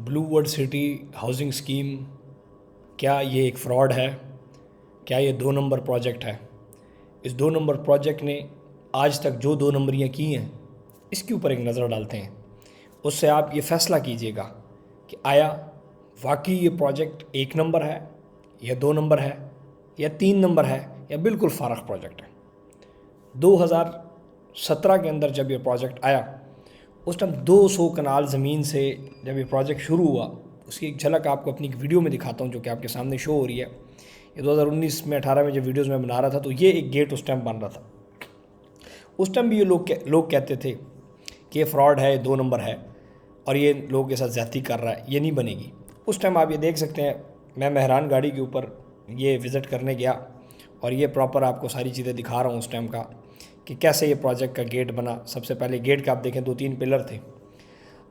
بلو world City housing scheme کیا یہ ایک فراڈ ہے؟ کیا یہ 2 نمبر پروجیکٹ ہے؟ اس 2 نمبر پروجیکٹ نے آج تک جو 2 نمبریاں کی ہیں اس کے اوپر ایک نظر ڈالتے ہیں. اس سے آپ یہ فیصلہ کیجئے گا کہ آیا واقعی یہ پروجیکٹ 1 نمبر ہے یا 2 نمبر ہے یا 3 نمبر ہے یا بالکل فارغ پروجیکٹ ہے. 2017 کے اندر جب یہ پروجیکٹ آیا اس ٹائم 200 کنال زمین سے جب یہ پروجیکٹ شروع ہوا اس کی ایک جھلک آپ کو اپنی ایک ویڈیو میں دکھاتا ہوں جو کہ آپ کے سامنے شو ہو رہی ہے. یہ 2019 میں 18 میں جب ویڈیوز میں بنا رہا تھا تو یہ ایک گیٹ اس ٹائم بن رہا تھا. اس ٹائم بھی یہ لوگ کہتے تھے کہ یہ فراڈ ہے، 2 نمبر ہے اور یہ لوگوں کے ساتھ زیادتی کر رہا ہے، یہ نہیں بنے گی. اس ٹائم آپ یہ دیکھ سکتے ہیں میں مہران گاڑی کے اوپر یہ وزٹ کرنے گیا اور یہ پراپر آپ کو ساری چیزیں دکھا رہا ہوں اس ٹائم کا کہ کیسے یہ پروجیکٹ کا گیٹ بنا. سب سے پہلے گیٹ کا آپ دیکھیں 2-3 پلر تھے.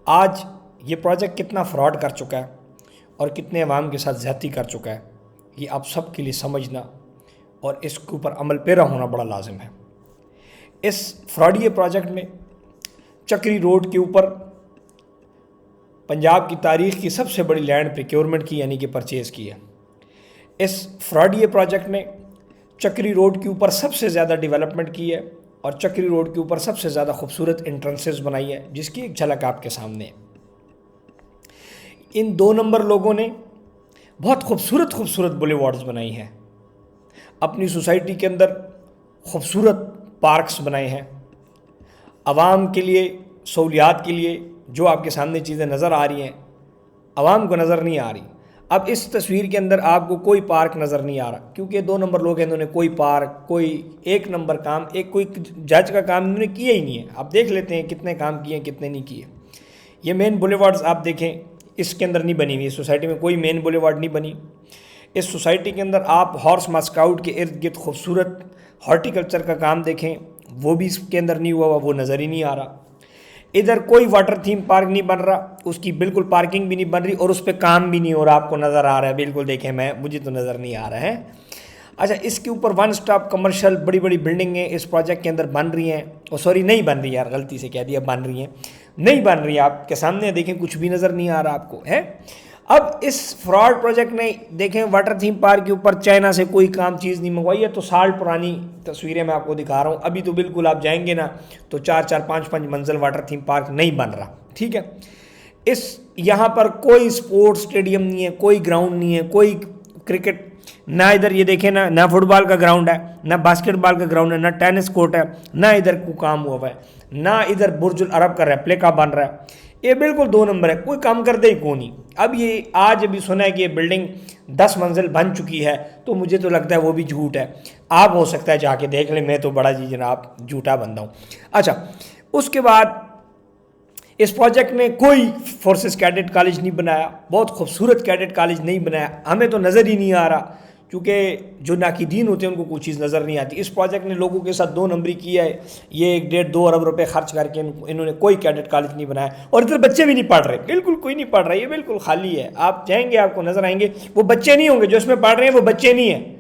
آج یہ پروجیکٹ کتنا فراڈ کر چکا ہے اور کتنے عوام کے ساتھ زیادتی کر چکا ہے یہ آپ سب کے لیے سمجھنا اور اس کے اوپر عمل پیرا ہونا بڑا لازم ہے. اس فراڈی پروجیکٹ میں چکری روڈ کے اوپر پنجاب کی تاریخ کی سب سے بڑی لینڈ پریکیورمنٹ کی یعنی کہ پرچیز کی ہے. اس فراڈی پروجیکٹ میں چکری روڈ کے اوپر سب سے زیادہ ڈیولپمنٹ کی ہے اور چکری روڈ کے اوپر سب سے زیادہ خوبصورت انٹرنسز بنائی ہے جس کی ایک جھلک آپ کے سامنے ہے. ان 2 نمبر لوگوں نے بہت خوبصورت بولیوارڈز بنائی ہیں، اپنی سوسائٹی کے اندر خوبصورت پارکس بنائے ہیں. عوام کے لیے سہولیات کے لیے جو آپ کے سامنے چیزیں نظر آ رہی ہیں عوام کو نظر نہیں آ رہی. اب اس تصویر کے اندر آپ کو کوئی پارک نظر نہیں آ رہا کیونکہ 2 نمبر لوگ ہیں، انہوں نے کوئی پارک، کوئی 1 نمبر کام، کوئی جج کا کام انہوں نے کیا ہی نہیں ہے. آپ دیکھ لیتے ہیں کتنے کام کیے ہیں کتنے نہیں کیے. یہ مین بولیوارڈز آپ دیکھیں اس کے اندر نہیں بنی ہوئی، اس سوسائٹی میں کوئی مین بولیوارڈ نہیں بنی. اس سوسائٹی کے اندر آپ ہارس ماسکاؤٹ کے ارد گرد خوبصورت ہارٹیکلچر کا کام دیکھیں وہ بھی اس کے اندر نہیں ہوا، وہ نظر ہی نہیں آ رہا. ادھر کوئی واٹر تھیم پارک نہیں بن رہا، اس کی بالکل پارکنگ بھی نہیں بن رہی اور اس پہ کام بھی نہیں ہو رہا. آپ کو نظر آ رہا ہے بالکل، دیکھیں مجھے تو نظر نہیں آ رہا ہے. اچھا، اس کے اوپر 1 سٹاپ کمرشل بڑی بڑی بلڈنگیں اس پروجیکٹ کے اندر بن رہی ہیں. نہیں بن رہی، یار غلطی سے کہہ دیا بن رہی ہیں، نہیں بن رہی. آپ کے سامنے دیکھیں کچھ بھی نظر نہیں آ رہا آپ کو ہے. اب اس فراڈ پروجیکٹ نے دیکھیں واٹر تھیم پارک کے اوپر چائنا سے کوئی کام چیز نہیں منگوائی ہے. تو سال پرانی تصویریں میں آپ کو دکھا رہا ہوں. ابھی تو بالکل آپ جائیں گے نا تو 4-4 5-5 منزل واٹر تھیم پارک نہیں بن رہا. ٹھیک ہے، یہاں پر کوئی سپورٹ سٹیڈیم نہیں ہے، کوئی گراؤنڈ نہیں ہے، کوئی کرکٹ نہ ادھر یہ دیکھیں نہ فٹ بال کا گراؤنڈ ہے، نہ باسکٹ بال کا گراؤنڈ ہے، نہ ٹینس کورٹ ہے، نہ ادھر کو کام ہوا ہوا ہے، نہ ادھر برج العرب کا ریپلیکا بن رہا ہے. یہ بالکل 2 نمبر ہے، کوئی کام کرتے ہی کون نہیں. اب یہ آج ابھی سنا ہے کہ یہ بلڈنگ 10 منزل بن چکی ہے تو مجھے تو لگتا ہے وہ بھی جھوٹ ہے. آپ ہو سکتا ہے جا کے دیکھ لیں، میں تو بڑا جناب جھوٹا بندہ ہوں. اچھا، اس کے بعد اس پروجیکٹ میں کوئی فورسز کیڈٹ کالج نہیں بنایا، بہت خوبصورت کیڈٹ کالج نہیں بنایا. ہمیں تو نظر ہی نہیں آ رہا کیونکہ جو ناقدین ہوتے ہیں ان کو کوئی چیز نظر نہیں آتی. اس پروجیکٹ نے لوگوں کے ساتھ 2 نمبری کیا ہے. یہ 1.5-2 ارب روپے خرچ کر کے انہوں نے کوئی کیڈٹ کالج نہیں بنایا اور ادھر بچے بھی نہیں پڑھ رہے، بالکل کوئی نہیں پڑھ رہا. یہ بالکل خالی ہے. آپ جائیں گے آپ کو نظر آئیں گے وہ بچے نہیں ہوں گے جو اس میں پڑھ رہے ہیں، وہ بچے نہیں ہیں،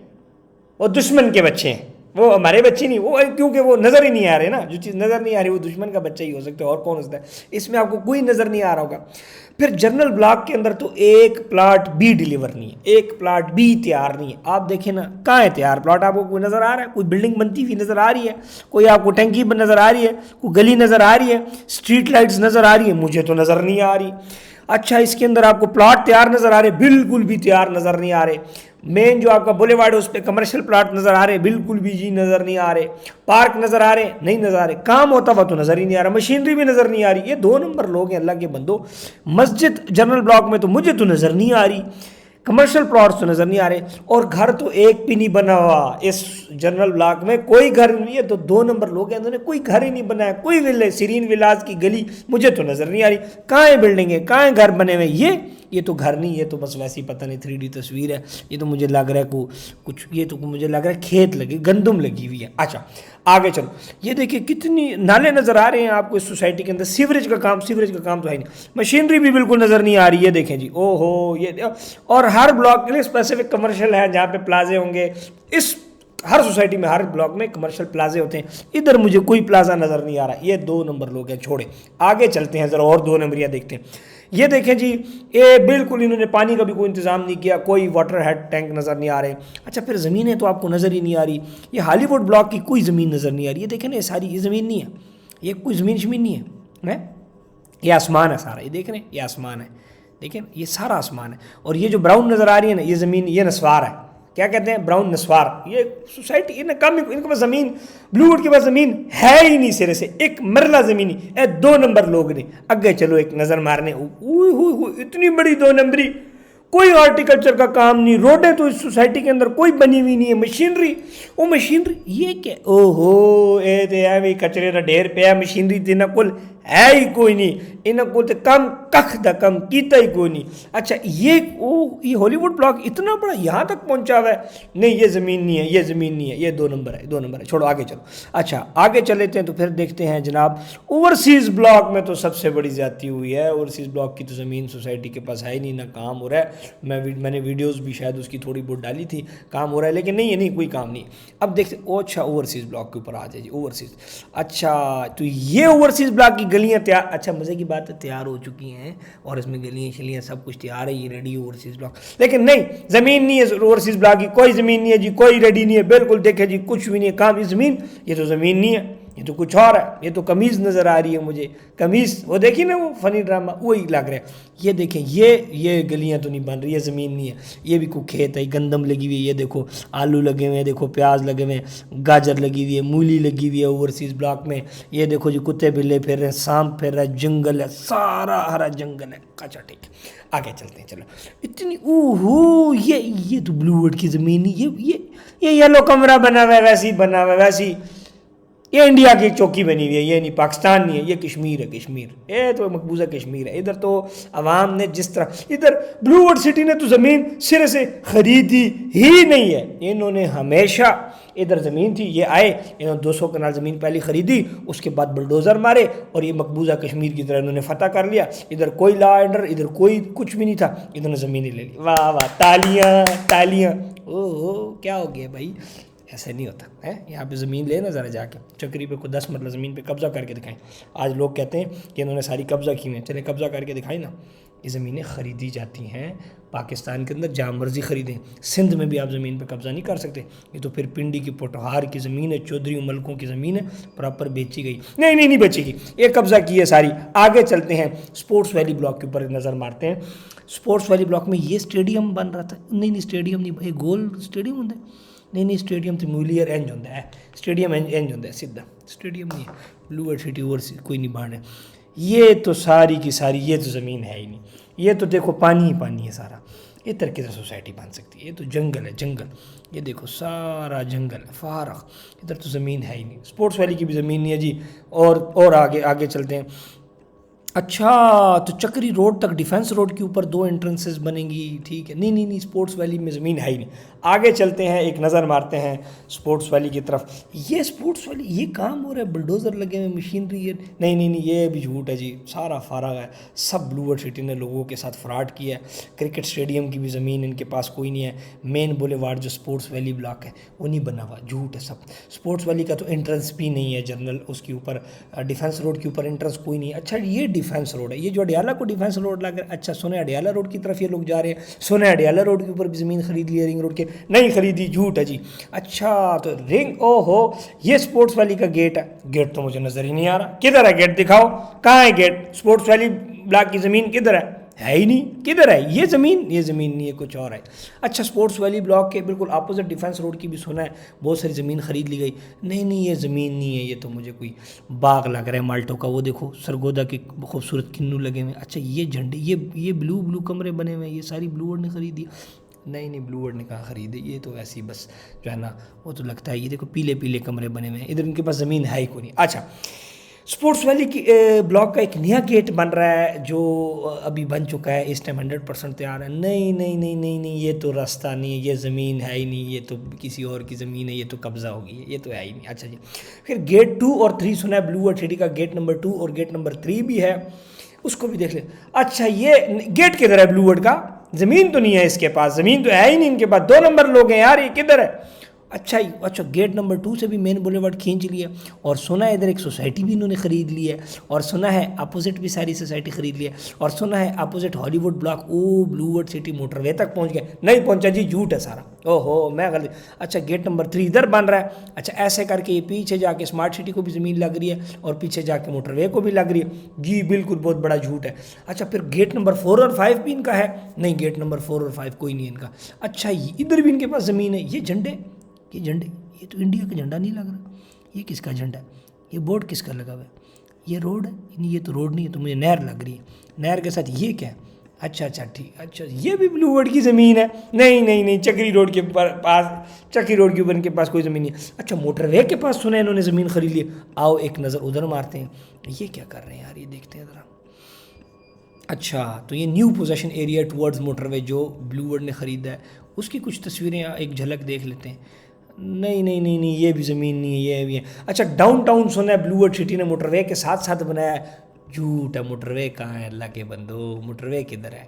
وہ دشمن کے بچے ہیں، وہ ہمارے بچے نہیں. وہ کیونکہ وہ نظر ہی نہیں آ رہے نا، جو چیز نظر نہیں آ رہی وہ دشمن کا بچہ ہی ہو سکتا ہے اور کون ہو سکتا ہے. اس میں آپ کو کوئی نظر نہیں آ رہا ہوگا. پھر جنرل بلاک کے اندر تو ایک پلاٹ بھی ڈیلیور نہیں ہے، ایک پلاٹ بھی تیار نہیں ہے. آپ دیکھیں نا کہاں ہے تیار پلاٹ؟ آپ کو کوئی نظر آ رہا ہے؟ کوئی بلڈنگ بنتی ہوئی نظر آ رہی ہے؟ کوئی آپ کو ٹینکی نظر آ رہی ہے؟ کوئی گلی نظر آ رہی ہے؟ اسٹریٹ لائٹس نظر آ رہی ہے؟ مجھے تو نظر نہیں آ رہی. اچھا، اس کے اندر آپ کو پلاٹ تیار نظر آ رہے؟ بالکل بھی تیار نظر نہیں آ رہے. مین جو آپ کا بولیوارڈ ہے اس پہ کمرشل پلاٹ نظر آ رہے؟ بالکل بھی جی نظر نہیں آ رہے. پارک نظر آ رہے؟ نہیں نظر آ رہے. کام ہوتا ہوا تو نظر ہی نہیں آ رہا. مشینری بھی نظر نہیں آ رہی. یہ 2 نمبر لوگ ہیں اللہ کے بندو. مسجد جنرل بلاک میں تو مجھے تو نظر نہیں آ رہی، کمرشل پلاٹس تو نظر نہیں آ رہے اور گھر تو ایک بھی نہیں بنا ہوا. اس جنرل بلاک میں کوئی گھر نہیں ہے. تو 2 نمبر لوگ ہیں، انہوں نے کوئی گھر ہی نہیں بنایا. کوئی ویلے سیرین ولاز کی گلی مجھے تو نظر نہیں آ رہی. کہاں ہے بلڈنگ ہے؟ کہاں ہے گھر بنے ہوئے؟ یہ تو گھر نہیں، یہ تو بس ویسی پتہ نہیں 3D تصویر ہے. یہ تو مجھے لگ رہا ہے کچھ یہ تو مجھے لگ رہا ہے کھیت لگی، گندم لگی ہوئی ہے. اچھا آگے چلو، یہ دیکھیں کتنی نالے نظر آ رہے ہیں آپ کو اس سوسائٹی کے اندر. سیوریج کا کام تو ہے نہیں. مشینری بھی بالکل نظر نہیں آ رہی. یہ دیکھیں جی، او ہو یہ. اور ہر بلاک کے لیے اسپیسیفک کمرشل ہے جہاں پہ پلازے ہوں گے. ہر سوسائٹی میں ہر بلاک میں کمرشل پلازے ہوتے ہیں. ادھر مجھے کوئی پلازا نظر نہیں آ رہا. یہ 2 نمبر لوگ ہیں. چھوڑے آگے چلتے ہیں ذرا اور 2 نمبریاں دیکھتے ہیں. یہ دیکھیں جی، یہ بالکل انہوں نے پانی کا بھی کوئی انتظام نہیں کیا، کوئی واٹر ہیڈ ٹینک نظر نہیں آ رہے. اچھا پھر زمینیں تو آپ کو نظر ہی نہیں آ رہی. یہ ہالی ووڈ بلاک کی کوئی زمین نظر نہیں آ رہی. یہ دیکھیں نا، یہ ساری یہ زمین نہیں ہے، یہ کوئی زمین شمین نہیں ہے. یہ آسمان ہے سارا، یہ دیکھ رہے ہیں، یہ آسمان ہے، دیکھیں یہ سارا آسمان ہے. اور یہ جو براؤن نظر آ رہی ہے نا، یہ زمین، یہ نسوار ہے. کیا کہتے ہیں؟ براؤن نسوار. یہ سوسائٹی ان کے پاس زمین، بلو ووڈ کے پاس زمین ہے ہی نہیں سرے سے، ایک مرلہ زمین ہی. 2 نمبر لوگ نے اگے چلو ایک نظر مارنے، اتنی بڑی 2 نمبری. کوئی ہارٹیکلچر کا کام نہیں، روڈیں تو اس سوسائٹی کے اندر کوئی بنی ہوئی نہیں ہے. مشینری، وہ مشینری یہ کیا، او ہو اے تے ایویں کچرے دا ڈھیر پیا. مشینری تے انہاں کول ہے ہی کوئی نہیں، انہاں کول تے کم ککھ دا کم کیتا ہی کوئی نہیں. اچھا یہ ہالی ووڈ بلاک اتنا بڑا یہاں تک پہنچا ہوا ہے. نہیں یہ زمین نہیں ہے، یہ زمین نہیں ہے، یہ 2 نمبر ہے، 2 نمبر ہے. چھوڑو آگے چلو. اچھا آگے چلے تھے تو پھر دیکھتے ہیں جناب، اوورسیز بلاک میں تو سب سے بڑی زیادتی ہوئی ہے. اوورسیز بلاک کی تو زمین سوسائٹی کے پاس ہے ہی نہیں، نہ کام ہو رہا ہے. میں نے ویڈیوز بھی شاید اس کی تھوڑی بہت ڈالی تھی، کام ہو رہا ہے لیکن نہیں کوئی کام نہیں. اب دیکھتے اچھا اوورسیز بلاک کے اوپر آ جائے جی. اوورسیز، اچھا تو یہ اوورسیز بلاک کی گلیاں تیار، اچھا مزے کی بات ہے تیار ہو چکی ہیں اور اس میں گلیاں شلیاں سب کچھ تیار ہے، یہ ریڈی اوورسیز بلاک. لیکن نہیں، زمین نہیں ہے اوورسیز بلاک کی، کوئی زمین نہیں ہے جی، کوئی ریڈی نہیں ہے. بالکل دیکھیں جی کچھ بھی نہیں ہے کام. یہ زمین، یہ تو زمین نہیں ہے، یہ تو کچھ اور ہے. یہ تو قمیض نظر آ رہی ہے مجھے، قمیض. وہ دیکھیے نا وہ فنی ڈرامہ وہی لگ رہا ہے. یہ دیکھیں یہ گلیاں تو نہیں بن رہی، یہ زمین نہیں ہے. یہ بھی کوئی کھیت ہے، گندم لگی ہوئی ہے. یہ دیکھو آلو لگے ہوئے ہیں، دیکھو پیاز لگے ہوئے ہیں، گاجر لگی ہوئی ہے، مولی لگی ہوئی ہے اوورسیز بلاک میں. یہ دیکھو جی کتے بلے پھر رہے ہیں، سانپ پھر رہا ہے، جنگل ہے، سارا ہرا جنگل ہے. اچھا ٹھیک ہے آگے چلتے ہیں. چلو اتنی یہ تو بلو ووڈ کی زمین نہیں. یہ یلو کمرہ بنا ہوا ہے، ویسی بنا ہوا ہے ویسی. یہ انڈیا کی چوکی بنی ہوئی ہے، یہ نہیں پاکستان نہیں ہے، یہ کشمیر ہے. کشمیر یہ تو مقبوضہ کشمیر ہے. ادھر تو عوام نے جس طرح، ادھر بلو ووڈ سٹی نے تو زمین سرے سے خریدی ہی نہیں ہے. انہوں نے ہمیشہ، ادھر زمین تھی، یہ آئے، انہوں نے 200 کنال زمین پہلے خریدی، اس کے بعد بلڈوزر مارے اور یہ مقبوضہ کشمیر کی طرح انہوں نے فتح کر لیا. ادھر کوئی لا آرڈر، ادھر کوئی کچھ بھی نہیں تھا، انہوں نے زمینیں لے لی. واہ واہ، تالیاں تالیاں. او کیا ہو گیا بھائی، ایسے نہیں ہوتا ہے. یہاں پہ زمین لے نا ذرا جا کے چکری پہ کوئی 10 مرلہ زمین پہ قبضہ کر کے دکھائیں. آج لوگ کہتے ہیں کہ انہوں نے ساری قبضہ کی ہوئی ہیں، چلیں قبضہ کر کے دکھائیں نا. یہ زمینیں خریدی جاتی ہیں پاکستان کے اندر، جہاں مرضی خریدیں. سندھ میں بھی آپ زمین پہ قبضہ نہیں کر سکتے. یہ تو پھر پنڈی کی پوٹہار کی زمین ہے، چودھری ملکوں کی زمین ہے، پراپر بیچی گئی. نہیں بیچی گئی، یہ قبضہ کی ہے ساری. آگے چلتے ہیں، سپورٹس ویلی بلاک کے اوپر نظر مارتے ہیں. سپورٹس ویلی بلاک میں یہ اسٹیڈیم بن رہا تھا. نہیں اسٹیڈیم نہیں، یہ گول اسٹیڈیم ہوتا ہے. نہیں اسٹیڈیم تو مولیئر انج ہوتا ہے، اسٹیڈیم انج ہوتا ہے سیدھا، اسٹیڈیم نہیں ہے. بلو ووڈ سٹی اوورسیز کوئی نہیں بان ہے. یہ تو ساری کی ساری یہ تو زمین ہے ہی نہیں. یہ تو دیکھو پانی ہی پانی ہے سارا. یہ طریقے سے سوسائٹی بن سکتی ہے؟ یہ تو جنگل ہے، جنگل. یہ دیکھو سارا جنگل ہے فارغ، ادھر تو زمین ہے ہی نہیں. سپورٹس ویلی کی بھی زمین نہیں ہے جی. اور آگے چلتے ہیں. اچھا تو چکری روڈ تک ڈیفینس روڈ کے اوپر 2 انٹرنسز بنیں گی، ٹھیک ہے. نہیں سپورٹس ویلی میں زمین ہے ہی نہیں. آگے چلتے ہیں، ایک نظر مارتے ہیں سپورٹس ویلی کی طرف. یہ سپورٹس ویلی یہ کام ہو رہا ہے، بلڈوزر لگے ہوئے، مشینری. یہ نہیں یہ بھی جھوٹ ہے جی، سارا فارغ ہے. سب بلو ووڈ سٹی نے لوگوں کے ساتھ فراڈ کیا ہے. کرکٹ اسٹیڈیم کی بھی زمین ان کے پاس کوئی نہیں ہے. مین بولے وارڈ جو سپورٹس ویلی بلاک ہے وہ نہیں بنا ہوا، جھوٹ ہے سب. سپورٹس ویلی کا تو انٹرنس بھی نہیں ہے جنرل، اس کے اوپر ڈیفینس روڈ کے اوپر انٹرنس کوئی نہیں ہے. اچھا یہ ڈیفینس روڈ ہے، یہ جو اڈیالہ کو ڈیفینس روڈ لگ رہا ہے. اچھا سنے اڈیالہ روڈ کی طرف یہ لوگ جا رہے ہیں، سنے اڈیالہ روڈ کے اوپر بھی زمین خرید لی ہے رنگ روڈ کے. نہیں خریدی، جھوٹ ہے جی. اچھا تو رنگ یہ سپورٹس ویلی کا گیٹ ہے. گیٹ تو مجھے نظر ہی نہیں آ رہا. کدھر ہے گیٹ؟ دکھاؤ کہاں ہے گیٹ. سپورٹس ویلی بلاک کی زمین کدھر ہے ہی نہیں. کدھر ہے یہ زمین نہیں ہے، کچھ اور ہے. اچھا سپورٹس ویلی بلاک کے بالکل اپوزٹ ڈیفینس روڈ کی بھی سنا ہے بہت ساری زمین خرید لی گئی. نہیں یہ زمین نہیں ہے، یہ تو مجھے کوئی باغ لگ رہا ہے مالٹو کا. وہ دیکھو سرگودا کے خوبصورت کنو لگے ہوئے ہیں. اچھا یہ جھنڈے، یہ بلو کمرے بنے ہوئے ہیں، یہ ساری بلو ووڈ نے خریدی. نہیں بلو ووڈ نے کہاں خریدے، یہ تو ایسی بس جو ہے نا وہ تو لگتا ہے. یہ دیکھو پیلے کمرے بنے ہوئے ہیں، ادھر ان کے پاس زمین ہے ہی کوئی نہیں. اچھا سپورٹس ویلی کی بلاک کا ایک نیا گیٹ بن رہا ہے جو ابھی بن چکا ہے، اس ٹائم 100% تیار ہے. نہیں یہ تو راستہ نہیں ہے، یہ زمین ہے ہی نہیں، یہ تو کسی اور کی زمین ہے، یہ تو قبضہ ہوگی، یہ تو ہے ہی نہیں. اچھا جی پھر گیٹ 2 اور 3 سنا ہے بلو ووڈ سٹی کا. گیٹ نمبر 2 اور گیٹ نمبر 3 بھی ہے، اس کو بھی دیکھ لیں. اچھا یہ گیٹ کدھر ہے بلو ووڈ کا؟ زمین تو نہیں ہے اس کے پاس، زمین تو ہے ہی نہیں ان کے پاس. 2 نمبر لوگ ہیں یار، یہ کدھر ہے؟ اچھا گیٹ نمبر 2 سے بھی مین بولیوارڈ کھینچ لیا, اور سنا ہے ادھر ایک سوسائٹی بھی انہوں نے خرید لی ہے, اور سنا ہے اپوزٹ بھی ساری سوسائٹی خرید لی ہے, اور سنا ہے opposite Hollywood block blue world city motorway تک پہنچ گئے. نہیں پہنچا جی, جھوٹ ہے سارا, او ہو میں غلط. اچھا گیٹ نمبر 3 ادھر بن رہا ہے. اچھا ایسے کر کے یہ پیچھے جا کے اسمارٹ سٹی کو بھی زمین لگ رہی ہے, اور پیچھے جا کے موٹر وے کو بھی لگ رہی ہے. جی بالکل, بہت بڑا جھوٹ ہے. اچھا پھر گیٹ نمبر 4 اور 5 بھی ان کا ہے. نہیں, گیٹ نمبر 4 اور 5 کوئی نہیں ان کا. اچھا ادھر بھی ان کے پاس زمین ہے. یہ جھنڈے یہ تو انڈیا کا جھنڈا نہیں لگ رہا. یہ کس کا جھنڈا ہے؟ یہ بورڈ کس کا لگا ہوا ہے؟ یہ روڈ ہے؟ یہ تو روڈ نہیں ہے, تو مجھے نہر لگ رہی ہے. نہر کے ساتھ یہ کیا ہے؟ اچھا ٹھیک. اچھا یہ بھی بلو ورڈ کی زمین ہے. نہیں, چکری روڈ کے پاس, چکری روڈ کے اوپر ان کے پاس کوئی زمین نہیں ہے. اچھا موٹر وے کے پاس سنا ہے انہوں نے زمین خرید لی. آؤ ایک نظر ادھر مارتے ہیں. یہ کیا کر رہے ہیں یار, یہ دیکھتے ہیں ذرا. اچھا تو یہ new position area towards motorway جو بلو ورڈ نے خریدا ہے, اس کی کچھ تصویریں ایک جھلک دیکھ لیتے ہیں. نہیں, یہ بھی زمین نہیں ہے, یہ بھی ہے. اچھا ڈاؤن ٹاؤن سنا ہے بلو ورڈ سٹی نے موٹر وے کے ساتھ ساتھ بنایا ہے. جھوٹ ہے, موٹر وے کہاں ہے اللہ کے بندو, موٹر وے کدھر ہے؟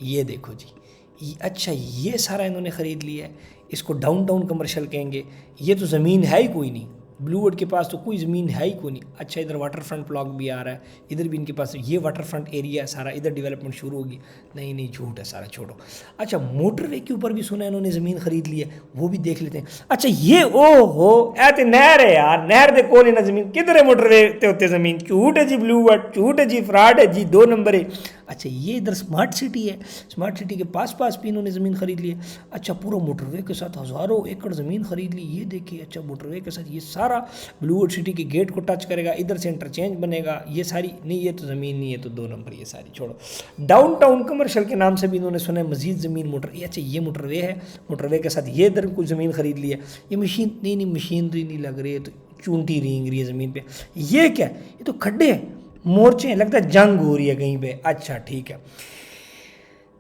یہ دیکھو جی. اچھا یہ سارا انہوں نے خرید لیا ہے. اس کو ڈاؤن ٹاؤن کمرشل کہیں گے. یہ تو زمین ہے ہی کوئی نہیں, بلو ورڈ کے پاس تو کوئی زمین ہے ہی کوئی نہیں. اچھا ادھر واٹر فرنٹ بلاک بھی آ رہا ہے, ادھر بھی ان کے پاس یہ واٹر فرنٹ ایریا ہے سارا, ادھر ڈیولپمنٹ شروع ہوگی. نہیں, جھوٹ ہے سارا, چھوڑو. اچھا موٹر وے کے اوپر بھی سنا ہے انہوں نے زمین خرید لی ہے, وہ بھی دیکھ لیتے ہیں. اچھا یہ او ہو اے تے نہر ہے یار, نہر دے کول نہ زمین, کدھر ہے موٹر وے تے ہوتے زمین؟ جھوٹ ہے جی بلو ورڈ, جھوٹ ہے جی, فراڈ ہے جی, 2 نمبر ہے. اچھا یہ ادھر اسمارٹ سٹی ہے, اسمارٹ سٹی کے پاس بھی انہوں نے زمین خرید لی ہے. اچھا پورا موٹر وے کے ساتھ ہزاروں ایکڑ زمین خرید لی, یہ دیکھیے. اچھا موٹر وے کے ساتھ یہ سارا بلو ورڈ سٹی کے گیٹ کو ٹچ کرے گا, ادھر سے انٹرچینج بنے گا. یہ ساری نہیں, یہ تو زمین نہیں ہے, تو 2 نمبر, یہ ساری چھوڑو. ڈاؤن ٹاؤن کمرشل کے نام سے بھی انہوں نے سنا ہے مزید زمین موٹر. اچھا یہ موٹر وے ہے, موٹر وے کے ساتھ یہ ادھر کچھ زمین خرید لی ہے. یہ مشین نہیں, مشینری نہیں لگ رہی ہے, تو چونٹی رینگ رہی ہے زمین پہ. یہ کیا ہے؟ یہ تو کھڈے ہیں, مورچے ہیں, لگتا ہے جنگ ہو رہی ہے کہیں پہ. اچھا ٹھیک ہے.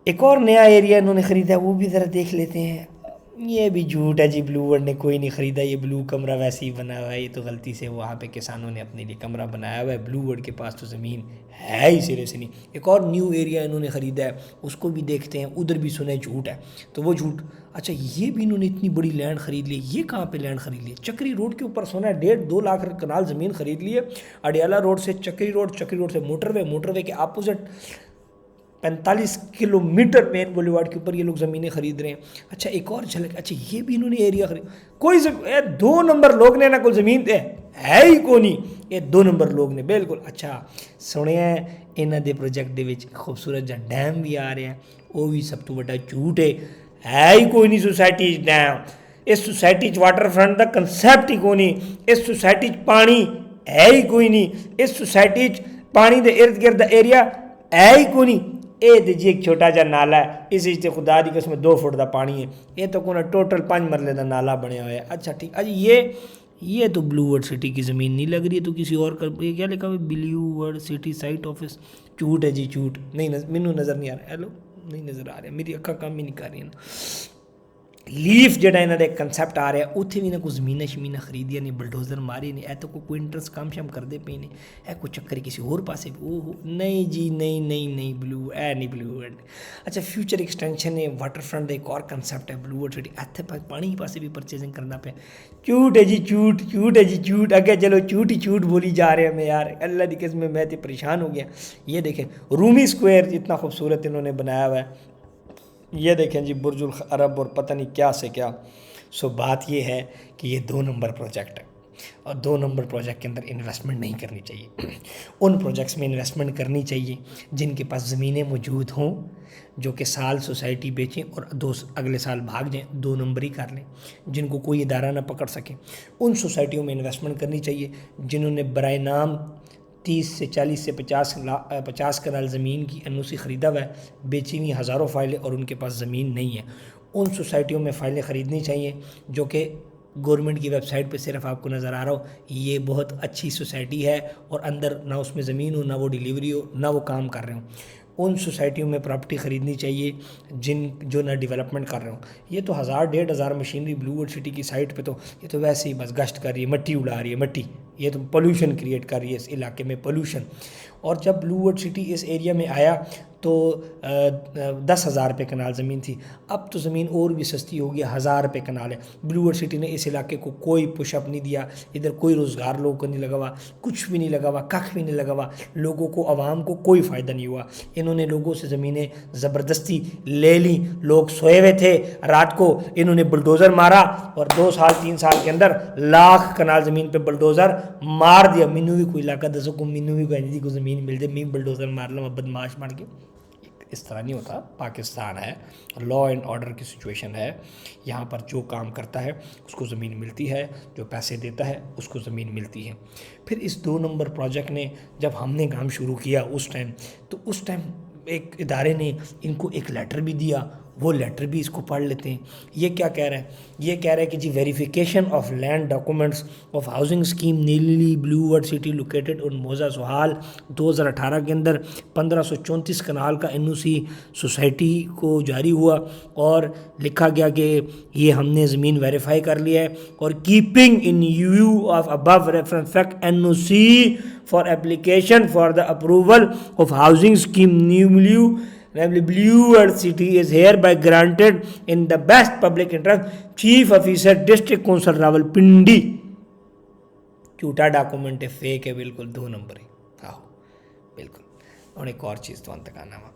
ایک اور نیا ایریا انہوں نے خریدا ہے, وہ بھی ذرا دیکھ لیتے ہیں. یہ بھی جھوٹ ہے جی, بلو ورڈ نے کوئی نہیں خریدا. یہ بلو کمرہ ویسے ہی بنا ہوا ہے, یہ تو غلطی سے وہاں پہ کسانوں نے اپنے لیے کمرہ بنایا ہوا ہے. بلو ورڈ کے پاس تو زمین ہے ہی سرے سے نہیں. ایک اور نیو ایریا انہوں نے خریدا ہے, اس کو بھی دیکھتے ہیں. ادھر بھی سنے جھوٹ ہے, تو وہ جھوٹ. اچھا یہ بھی انہوں نے اتنی بڑی لینڈ خرید لی. یہ کہاں پہ لینڈ خرید لی؟ چکری روڈ کے اوپر سنا ہے 1.5-2 لاکھ کنال زمین خرید لی ہے. اڈیالہ روڈ سے چکری روڈ, چکری روڈ سے موٹر وے کے اپوزٹ 45 کلومیٹر مین بولیوارڈ کے اوپر یہ لوگ زمینیں خرید رہے ہیں. اچھا ایک اور جھلک. اچھا یہ بھی انہوں نے ایریا خرید, کوئی 2 نمبر لوگ نے نہ کوئی زمین ہے ہی کو نہیں, یہ 2 نمبر لوگ نے بالکل. اچھا سنے ہیں انہاں دے پروجیکٹ دے وچ خوبصورت جہاں ڈیم بھی آ رہے ہیں, وہ بھی سب تو بڑا جھوٹ ہے ہی کوئی نہیں سوسائٹی ڈیم. اس سوسائٹی واٹر فرنٹ دا کنسیپٹ ہی کوئی نہیں, اس سوسائٹی پانی ہے ہی کوئی نہیں, اس سوسائٹی پانی دے ارد گرد ایریا ہے ہی کوئی نہیں. اے تے جی ایک چھوٹا جا نالا ہے, اس تے خدا دی قسم 2 فٹ دا پانی ہے. یہ تو کوئی ٹوٹل 5 مرلے دا نالا بنیا ہوا ہے. اچھا ٹھیک. اچھا یہ تو بلو ورڈ سٹی کی زمین نہیں لگ رہی ہے, تو کسی اور کا. یہ کیا لکھا ہوا ہے؟ بلو ورڈ سٹی سائٹ آفس. جھوٹ ہے جی, جھوٹ. نہیں مینوں نظر نہیں آ رہا. ہیلو نہیں نظر آ رہا, میری اکھاں کام ہی نہیں کر رہی نا. لیف جہاں یہاں کا ایک کنسیپٹ آ رہا ہے, اتنے بھی نہ کوئی زمینیں خریدیا نہیں, بلڈوزر مارے نہیں. اے تو کوئی انٹرسٹ کام شام کرتے پے نہیں, اے کوئی چکر کسی اور پاسے بھی. نہیں جی, نہیں بلو اے نہیں بلو ورڈ. اچھا فیوچر ایکسٹینشن ہے واٹر فرنٹ کا, ایک اور کنسیپٹ ہے بلو ورڈ سٹی. اتنے پاس پانی ہی پاسے بھی پرچیزنگ کرنا پہ. جھوٹ ہے جی, جھوٹ ہے جی, جھوٹ. اگے چلو جھوٹ بولی جا رہے ہیں. میں یار اللہ کی قسم میں تو پریشان ہو گیا. یہ دیکھیں رومی اسکوائر اتنا خوبصورت انہوں نے بنایا ہوا ہے. یہ دیکھیں جی برج العرب اور پتہ نہیں کیا سے کیا. سو بات یہ ہے کہ یہ 2 نمبر پروجیکٹ ہے, اور 2 نمبر پروجیکٹ کے اندر انویسٹمنٹ نہیں کرنی چاہیے. ان پروجیکٹس میں انویسٹمنٹ کرنی چاہیے جن کے پاس زمینیں موجود ہوں, جو کہ سال سوسائٹی بیچیں اور اگلے سال بھاگ جائیں, 2 نمبر ہی کر لیں, جن کو کوئی ادارہ نہ پکڑ سکے. ان سوسائٹیوں میں انویسٹمنٹ کرنی چاہیے جنہوں نے برائے نام 30 سے 40 سے 50 کنال زمین کی این او سی خریدا ہوا ہے, بیچی ہوئی ہزاروں فائلیں, اور ان کے پاس زمین نہیں ہے. ان سوسائٹیوں میں فائلیں خریدنی چاہیے جو کہ گورنمنٹ کی ویب سائٹ پہ صرف آپ کو نظر آ رہا ہو. یہ بہت اچھی سوسائٹی ہے, اور اندر نہ اس میں زمین ہو, نہ وہ ڈیلیوری ہو, نہ وہ کام کر رہے ہوں. ان سوسائٹیوں میں پراپرٹی خریدنی چاہیے جو نہ ڈیولپمنٹ کر رہے ہوں. یہ تو 1000-1500 مشینری بلو ورڈ سٹی کی سائٹ پہ, تو یہ تو ویسے ہی بس گشت کر رہی ہے, مٹی اڑا رہی ہے, مٹی. یہ تو پولوشن کریٹ کر رہی ہے اس علاقے میں, پولوشن. اور جب بلو ورڈ سٹی اس ایریا میں آیا تو 10,000 روپے کنال زمین تھی، اب تو زمین اور بھی سستی ہو گئی، 1,000 روپے کنال ہے۔ بلو ورلڈ سٹی نے اس علاقے کو کوئی پش اپ نہیں دیا، ادھر کوئی روزگار لوگوں کو نہیں لگا ہوا، کچھ بھی نہیں لگا ہوا، کخ بھی نہیں لگا ہوا، لوگوں کو عوام کو کوئی فائدہ نہیں ہوا۔ انہوں نے لوگوں سے زمینیں زبردستی لے لیں، لوگ سوئے ہوئے تھے رات کو، انہوں نے بلڈوزر مارا اور 2 سال 3 سال کے اندر لاکھ کنال زمین پہ بلڈوزر مار دیا۔ مینوں بھی کوئی علاقہ دسو کو، مینوں بھی کوئی کو زمین مل جائے، میں بلڈوزر مار لوں بدماش بن کے۔ اس طرح نہیں ہوتا، پاکستان ہے، لا اینڈ آرڈر کی سچویشن ہے، یہاں پر جو کام کرتا ہے اس کو زمین ملتی ہے، جو پیسے دیتا ہے اس کو زمین ملتی ہے۔ پھر اس 2 نمبر پروجیکٹ نے جب ہم نے کام شروع کیا اس ٹائم ایک ادارے نے ان کو ایک لیٹر بھی دیا، وہ لیٹر بھی اس کو پڑھ لیتے ہیں۔ یہ کیا کہہ رہا ہے؟ یہ کہہ رہا ہے کہ جی verification of land documents of housing scheme نیلی blue world city located in موزہ سہال 2018 کے اندر 1534 کنال کا NOC سوسائٹی کو جاری ہوا اور لکھا گیا کہ یہ ہم نے زمین ویریفائی کر لیا ہے، اور keeping in view of above reference fact NOC for application for the approval of housing scheme new Blue World City is hereby granted in the best public interest. Chief Officer District Council Rawalpindi. جھوٹا document ہے، fake ہے، بالکل 2 number ہے، آہو بالکل۔ اور ایک اور چیز تو انتقانا ہوا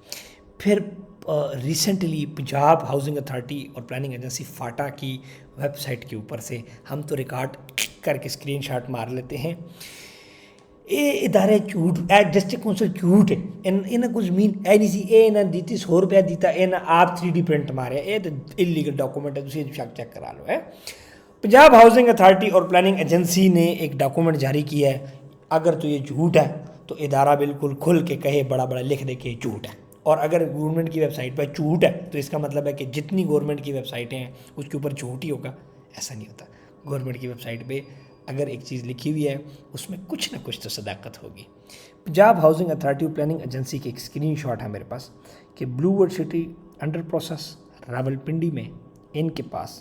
پھر ریسنٹلی پنجاب ہاؤسنگ اتھارٹی اور پلاننگ ایجنسی فاٹا کی ویب سائٹ کے اوپر سے ہم تو ریکارڈ کر کے اسکرین شاٹ مار لیتے ہیں، یہ ادارے جھوٹ، ڈسٹرکٹ کونسل جھوٹ ہے، انہیں کچھ زمین ہے نہیں سی، یہ انہیں دیتی 100 روپیہ دیتا، انہیں آپ 3D پرنٹ مارے، یہ تو انلیگل ڈاکومنٹ ہے، تسی چیک کرا لو ہے۔ پنجاب ہاؤسنگ اتھارٹی اور پلاننگ ایجنسی نے ایک ڈاکومنٹ جاری کیا ہے، اگر تو یہ جھوٹ ہے تو ادارہ بالکل کھل کے کہے، بڑا بڑا لکھ دے کہ جھوٹ ہے، اور اگر گورنمنٹ کی ویب سائٹ پہ جھوٹ ہے تو اس کا مطلب ہے کہ جتنی گورنمنٹ کی ویب سائٹیں ہیں اس کے اوپر جھوٹ ہی ہوگا، ایسا نہیں ہوتا۔ گورنمنٹ کی ویب سائٹ پہ اگر ایک چیز لکھی ہوئی ہے اس میں کچھ نہ کچھ تو صداقت ہوگی۔ پنجاب ہاؤسنگ اتھارٹی اور پلاننگ ایجنسی کی ایک اسکرین شاٹ ہے میرے پاس کہ Blue world City under process Rawalpindi میں ان کے پاس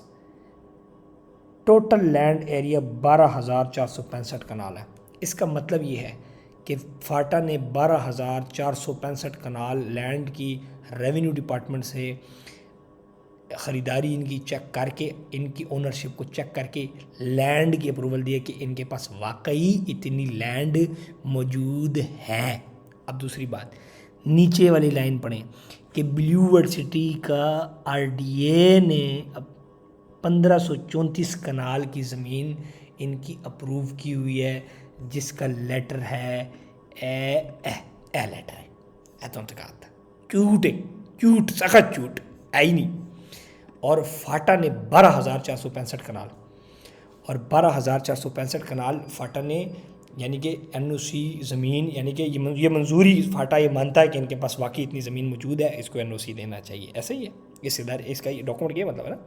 ٹوٹل لینڈ ایریا 12,465 کنال ہے۔ اس کا مطلب یہ ہے کہ فاٹا نے 12,465 کنال لینڈ کی ریونیو ڈپارٹمنٹ سے خریداری ان کی چیک کر کے، ان کی اونرشپ کو چیک کر کے لینڈ کی اپروول دیا کہ ان کے پاس واقعی اتنی لینڈ موجود ہے۔ اب دوسری بات، نیچے والی لائن پڑھیں کہ بلیو ورلڈ سٹی کا RDA نے 1534 کنال کی زمین ان کی اپروو کی ہوئی ہے، جس کا لیٹر ہے اے لیٹر ہے، اے تو انتقاد جھوٹ ہے، جھوٹ سخت جھوٹ ہے ہی نہیں۔ اور فاٹا نے 12,465 کنال، اور 12,465 کنال فاٹا نے یعنی کہ NOC زمین، یعنی کہ یہ منظوری فاٹا یہ مانتا ہے کہ ان کے پاس واقعی اتنی زمین موجود ہے، اس کو NOC دینا چاہیے، ایسا ہی ہے اس ادارے، اس کا یہ ڈاکومنٹ یہ مطلب ہے نا۔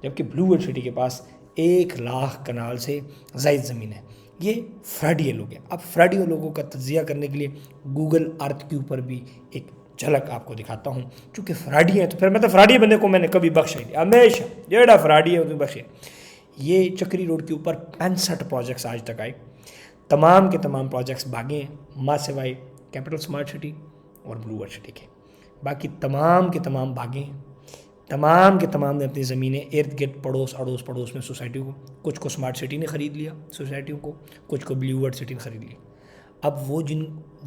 جبکہ بلو ورلڈ سٹی کے پاس 1,00,000 کنال سے زائد زمین ہے۔ یہ فراڈی لوگ ہیں۔ اب فراڈی لوگوں کا تجزیہ کرنے کے لیے گوگل ارتھ کے اوپر بھی ایک جھلک آپ کو دکھاتا ہوں، چونکہ فراڈی ہیں تو پھر میں تو فراڈی بندے کو میں نے کبھی بخشا نہیں، ہمیشہ جیڑا فراڈی ہے وہ بخشے۔ یہ چکری روڈ کے اوپر 65 پروجیکٹس آج تک آئے، تمام کے تمام پروجیکٹس بھاگے ہیں، ماں سوائے کیپٹل سمارٹ سٹی اور بلو ورلڈ سٹی کے، باقی تمام کے تمام بھاگے ہیں۔ تمام کے تمام نے اپنی زمینیں ارد گرد پڑوس میں سوسائٹیوں کو، کچھ کو سمارٹ سٹی نے خرید لیا سوسائٹیوں کو، کچھ کو بلیو ورلڈ سٹی نے خرید لیا۔ اب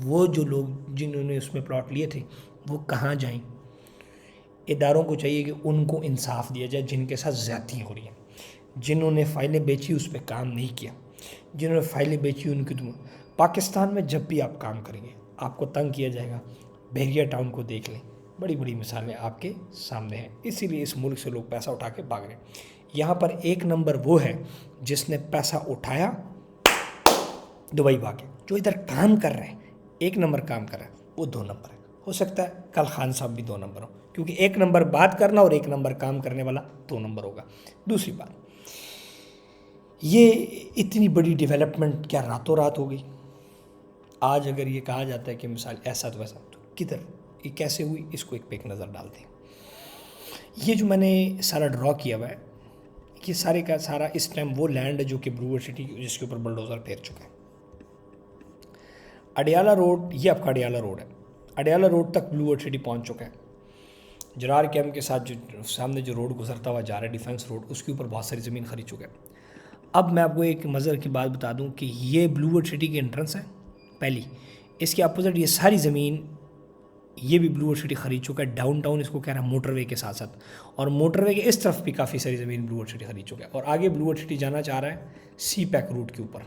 وہ جو لوگ جنہوں نے اس میں پلاٹ لیے تھے وہ کہاں جائیں؟ اداروں کو چاہیے کہ ان کو انصاف دیا جائے جن کے ساتھ زیادتیاں ہو رہی ہیں، جنہوں نے فائلیں بیچی اس پہ کام نہیں کیا، جنہوں نے فائلیں بیچی ان کی پاکستان میں جب بھی آپ کام کریں گے آپ کو تنگ کیا جائے گا۔ بحریہ ٹاؤن کو دیکھ لیں، بڑی بڑی مثالیں آپ کے سامنے ہیں، اسی لیے اس ملک سے لوگ پیسہ اٹھا کے بھاگ رہے ہیں۔ یہاں پر 1 نمبر وہ ہے جس نے پیسہ اٹھایا دبئی بھاگے، جو ادھر کام کر رہے ہیں 1 نمبر کام کر رہا ہے وہ 2 نمبر ہے۔ ہو سکتا ہے کل خان صاحب بھی 2 نمبر ہو، کیونکہ 1 نمبر بات کرنا اور 1 نمبر کام کرنے والا 2 نمبر ہوگا۔ دوسری بات، یہ اتنی بڑی ڈیولپمنٹ کیا راتوں رات ہو گئی؟ آج اگر یہ کہا جاتا ہے کہ مثال ایسا تو ویسا، تو کدھر یہ کیسے ہوئی؟ اس کو ایک پہ ایک نظر ڈالتے ہیں۔ یہ جو میں نے سارا ڈرا کیا ہوا ہے، یہ سارے کا سارا اس ٹائم وہ لینڈ ہے جو کہ بلو ورلڈ سٹی جس کے اوپر بلڈوزر پھیر چکا ہے۔ اڈیالہ روڈ، یہ آپ کا اڈیالہ روڈ ہے، اڈیالہ روڈ تک بلو ورلڈ سٹی پہنچ چکا ہے. جرار کیمپ کے ساتھ جو سامنے جو روڈ گزرتا ہوا جا رہا ہے ڈیفینس روڈ, اس کے اوپر بہت ساری زمین خرید چکا ہے. اب میں آپ کو ایک مزے کی بات بتا دوں کہ یہ بلو ورلڈ سٹی کی انٹرنس ہے پہلی. اس کے اپوزٹ یہ ساری زمین یہ بھی بلو ورلڈ سٹی خرید چکا ہے. ڈاؤن ٹاؤن اس کو کہہ رہا ہے موٹر وے کے ساتھ ساتھ, اور موٹر وے کے اس طرف بھی کافی ساری زمین بلو ورلڈ سٹی خرید چکا ہے. اور آگے بلو ورلڈ سٹی جانا چاہ رہا ہے سی پیک روٹ کے اوپر.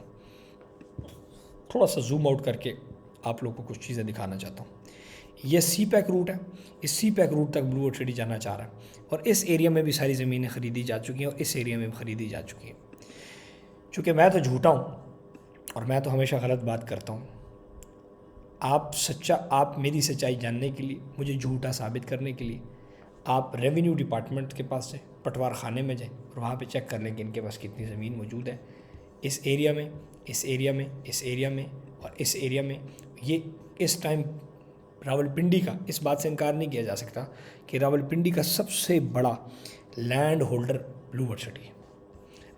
تھوڑا سا زوم آؤٹ کر کے آپ لوگوں کو کچھ چیزیں دکھانا چاہتا ہوں. یہ سی پیک روٹ ہے, اس سی پیک روٹ تک بلو ورلڈ سٹی جانا چاہ رہا ہے, اور اس ایریا میں بھی ساری زمینیں خریدی جا چکی ہیں, اور اس ایریا میں بھی خریدی جا چکی ہیں. چونکہ میں تو جھوٹا ہوں اور میں تو ہمیشہ غلط بات کرتا ہوں. آپ میری سچائی جاننے کے لیے, مجھے جھوٹا ثابت کرنے کے لیے آپ ریونیو ڈپارٹمنٹ کے پاس سے پٹوار خانے میں جائیں اور وہاں پہ چیک کر لیں کہ ان کے پاس کتنی زمین موجود ہے اس ایریا میں, اس ایریا میں, اس ایریا میں اور اس ایریا میں. یہ اس ٹائم راولپنڈی کا, اس بات سے انکار نہیں کیا جا سکتا کہ راولپنڈی کا سب سے بڑا land holder Blue world City ہے.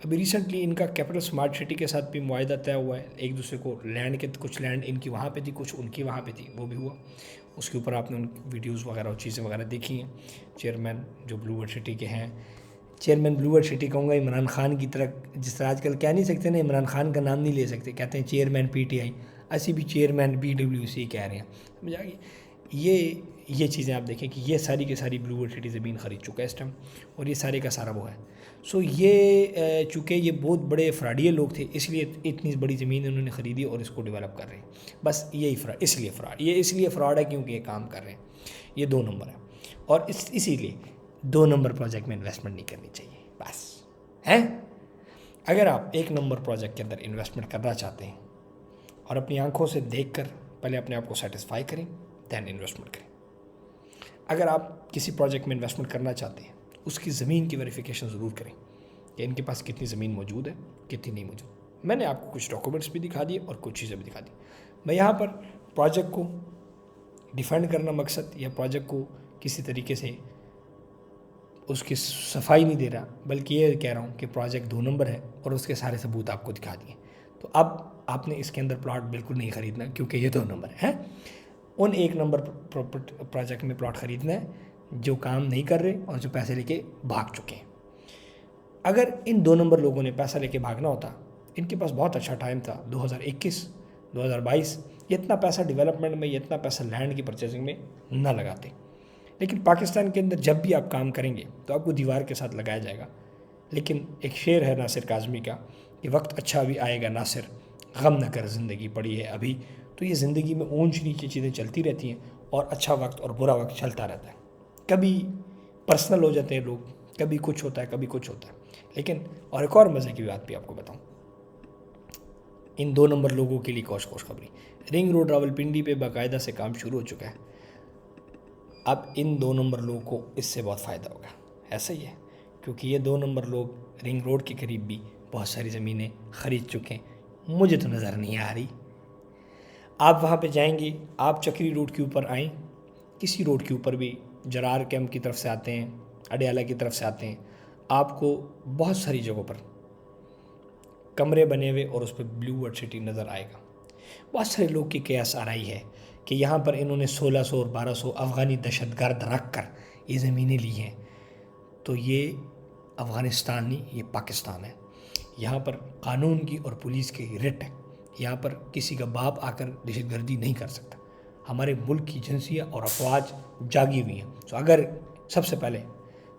ابھی ریسنٹلی ان کا کیپٹل اسمارٹ سٹی کے ساتھ بھی معاہدہ طے ہوا ہے. ایک دوسرے کو لینڈ کے, کچھ لینڈ ان کی وہاں پہ تھی, کچھ ان کی وہاں پہ تھی, وہ بھی ہوا. اس کے اوپر آپ نے ان ویڈیوز وغیرہ اور چیزیں وغیرہ دیکھی ہیں. چیئرمین جو بلو ورلڈ سٹی کے ہیں, چیئرمین بلو ورلڈ سٹی کہوں گا عمران خان کی طرح, جس طرح آج کل کہہ نہیں سکتے نا عمران خان کا نام نہیں لے سکتے, کہتے ہیں چیئرمین پی ٹی آئی, ایسی بھی چیئرمین BWC کہہ رہے ہیں. سمجھ آ گئی. یہ چیزیں آپ دیکھیں کہ یہ ساری کی ساری بلو ورلڈ سٹی زمین خرید چکا ہے اس ٹائم, اور یہ سارے کا سارا وہ ہے. سو یہ چونکہ یہ بہت بڑے فراڈیے لوگ تھے, اس لیے اتنی بڑی زمین انہوں نے خریدی اور اس کو ڈیولپ کر رہے ہیں. بس یہی فراڈ, اس لیے فراڈ ہے کیونکہ یہ کام کر رہے ہیں. یہ 2 نمبر ہے, اور اسی لیے 2 نمبر پروجیکٹ میں انویسٹمنٹ نہیں کرنی چاہیے. بس ہیں, اگر آپ 1 نمبر پروجیکٹ کے اندر انویسٹمنٹ کرنا چاہتے ہیں اور اپنی آنکھوں سے دیکھ کر پہلے اپنے آپ کو سیٹسفائی کریں, دین انویسٹمنٹ کریں. اگر آپ کسی پروجیکٹ میں انویسٹمنٹ کرنا چاہتے ہیں, اس کی زمین کی ویریفیکیشن ضرور کریں کہ ان کے پاس کتنی زمین موجود ہے, کتنی نہیں موجود. میں نے آپ کو کچھ ڈاکومنٹس بھی دکھا دیے اور کچھ چیزیں بھی دکھا دی. میں یہاں پر پروجیکٹ کو ڈیفینڈ کرنا مقصد, یا پروجیکٹ کو کسی طریقے سے اس کی صفائی نہیں دے رہا, بلکہ یہ کہہ رہا ہوں کہ پروجیکٹ 2 نمبر ہے اور اس کے سارے ثبوت آپ کو دکھا دیے. تو اب آپ نے اس کے اندر پلاٹ بالکل نہیں خریدنا کیونکہ یہ 2 نمبر ہے. ان 1 نمبر پروجیکٹ میں پلاٹ خریدنا ہے جو کام نہیں کر رہے اور جو پیسے لے کے بھاگ چکے ہیں. اگر ان 2 نمبر لوگوں نے پیسہ لے کے بھاگنا ہوتا, ان کے پاس بہت اچھا ٹائم تھا 2021 2022, یہ اتنا پیسہ ڈیولپمنٹ میں, یہ اتنا پیسہ لینڈ کی پرچیزنگ میں نہ لگاتے. لیکن پاکستان کے اندر جب بھی آپ کام کریں گے تو آپ کو دیوار کے ساتھ لگایا جائے گا. لیکن ایک شعر ہے ناصر کاظمی کا کہ وقت اچھا بھی آئے گا ناصر, غم نہ کر زندگی پڑی ہے ابھی. تو یہ زندگی میں اونچ نیچے چیزیں چلتی رہتی ہیں, اور اچھا وقت اور برا وقت چلتا رہتا ہے. کبھی پرسنل ہو جاتے ہیں لوگ, کبھی کچھ ہوتا ہے, کبھی کچھ ہوتا ہے. لیکن اور ایک اور مزے کی بات بھی آپ کو بتاؤں, ان 2 نمبر لوگوں کے لیے خوشخبری, رنگ روڈ راولپنڈی پہ باقاعدہ سے کام شروع ہو چکا ہے. اب ان 2 نمبر لوگوں کو اس سے بہت فائدہ ہوگا. ایسا ہی ہے, کیونکہ یہ 2 نمبر لوگ رنگ روڈ کے قریب بھی بہت ساری زمینیں خرید چکے ہیں. مجھے تو نظر نہیں آ رہی. آپ وہاں پہ جائیں گے, آپ چکری روڈ کے اوپر آئیں, کسی روڈ کے اوپر بھی جرار کیمپ کی طرف سے آتے ہیں, اڈیالہ کی طرف سے آتے ہیں, آپ کو بہت ساری جگہوں پر کمرے بنے ہوئے اور اس پہ بلو ورلڈ سٹی نظر آئے گا. بہت سارے لوگ کی قیاس آ رہی ہے کہ یہاں پر انہوں نے 1600 اور 1200 افغانی دہشت گرد رکھ کر یہ زمینیں لی ہیں. تو یہ افغانستان نہیں, یہ پاکستان ہے. یہاں پر قانون کی اور پولیس کی رٹ ہے. یہاں پر کسی کا باپ آ کر دہشت گردی نہیں کر سکتا. ہمارے ملک کی ایجنسیاں اور افواج جاگی ہوئی ہیں. تو اگر سب سے پہلے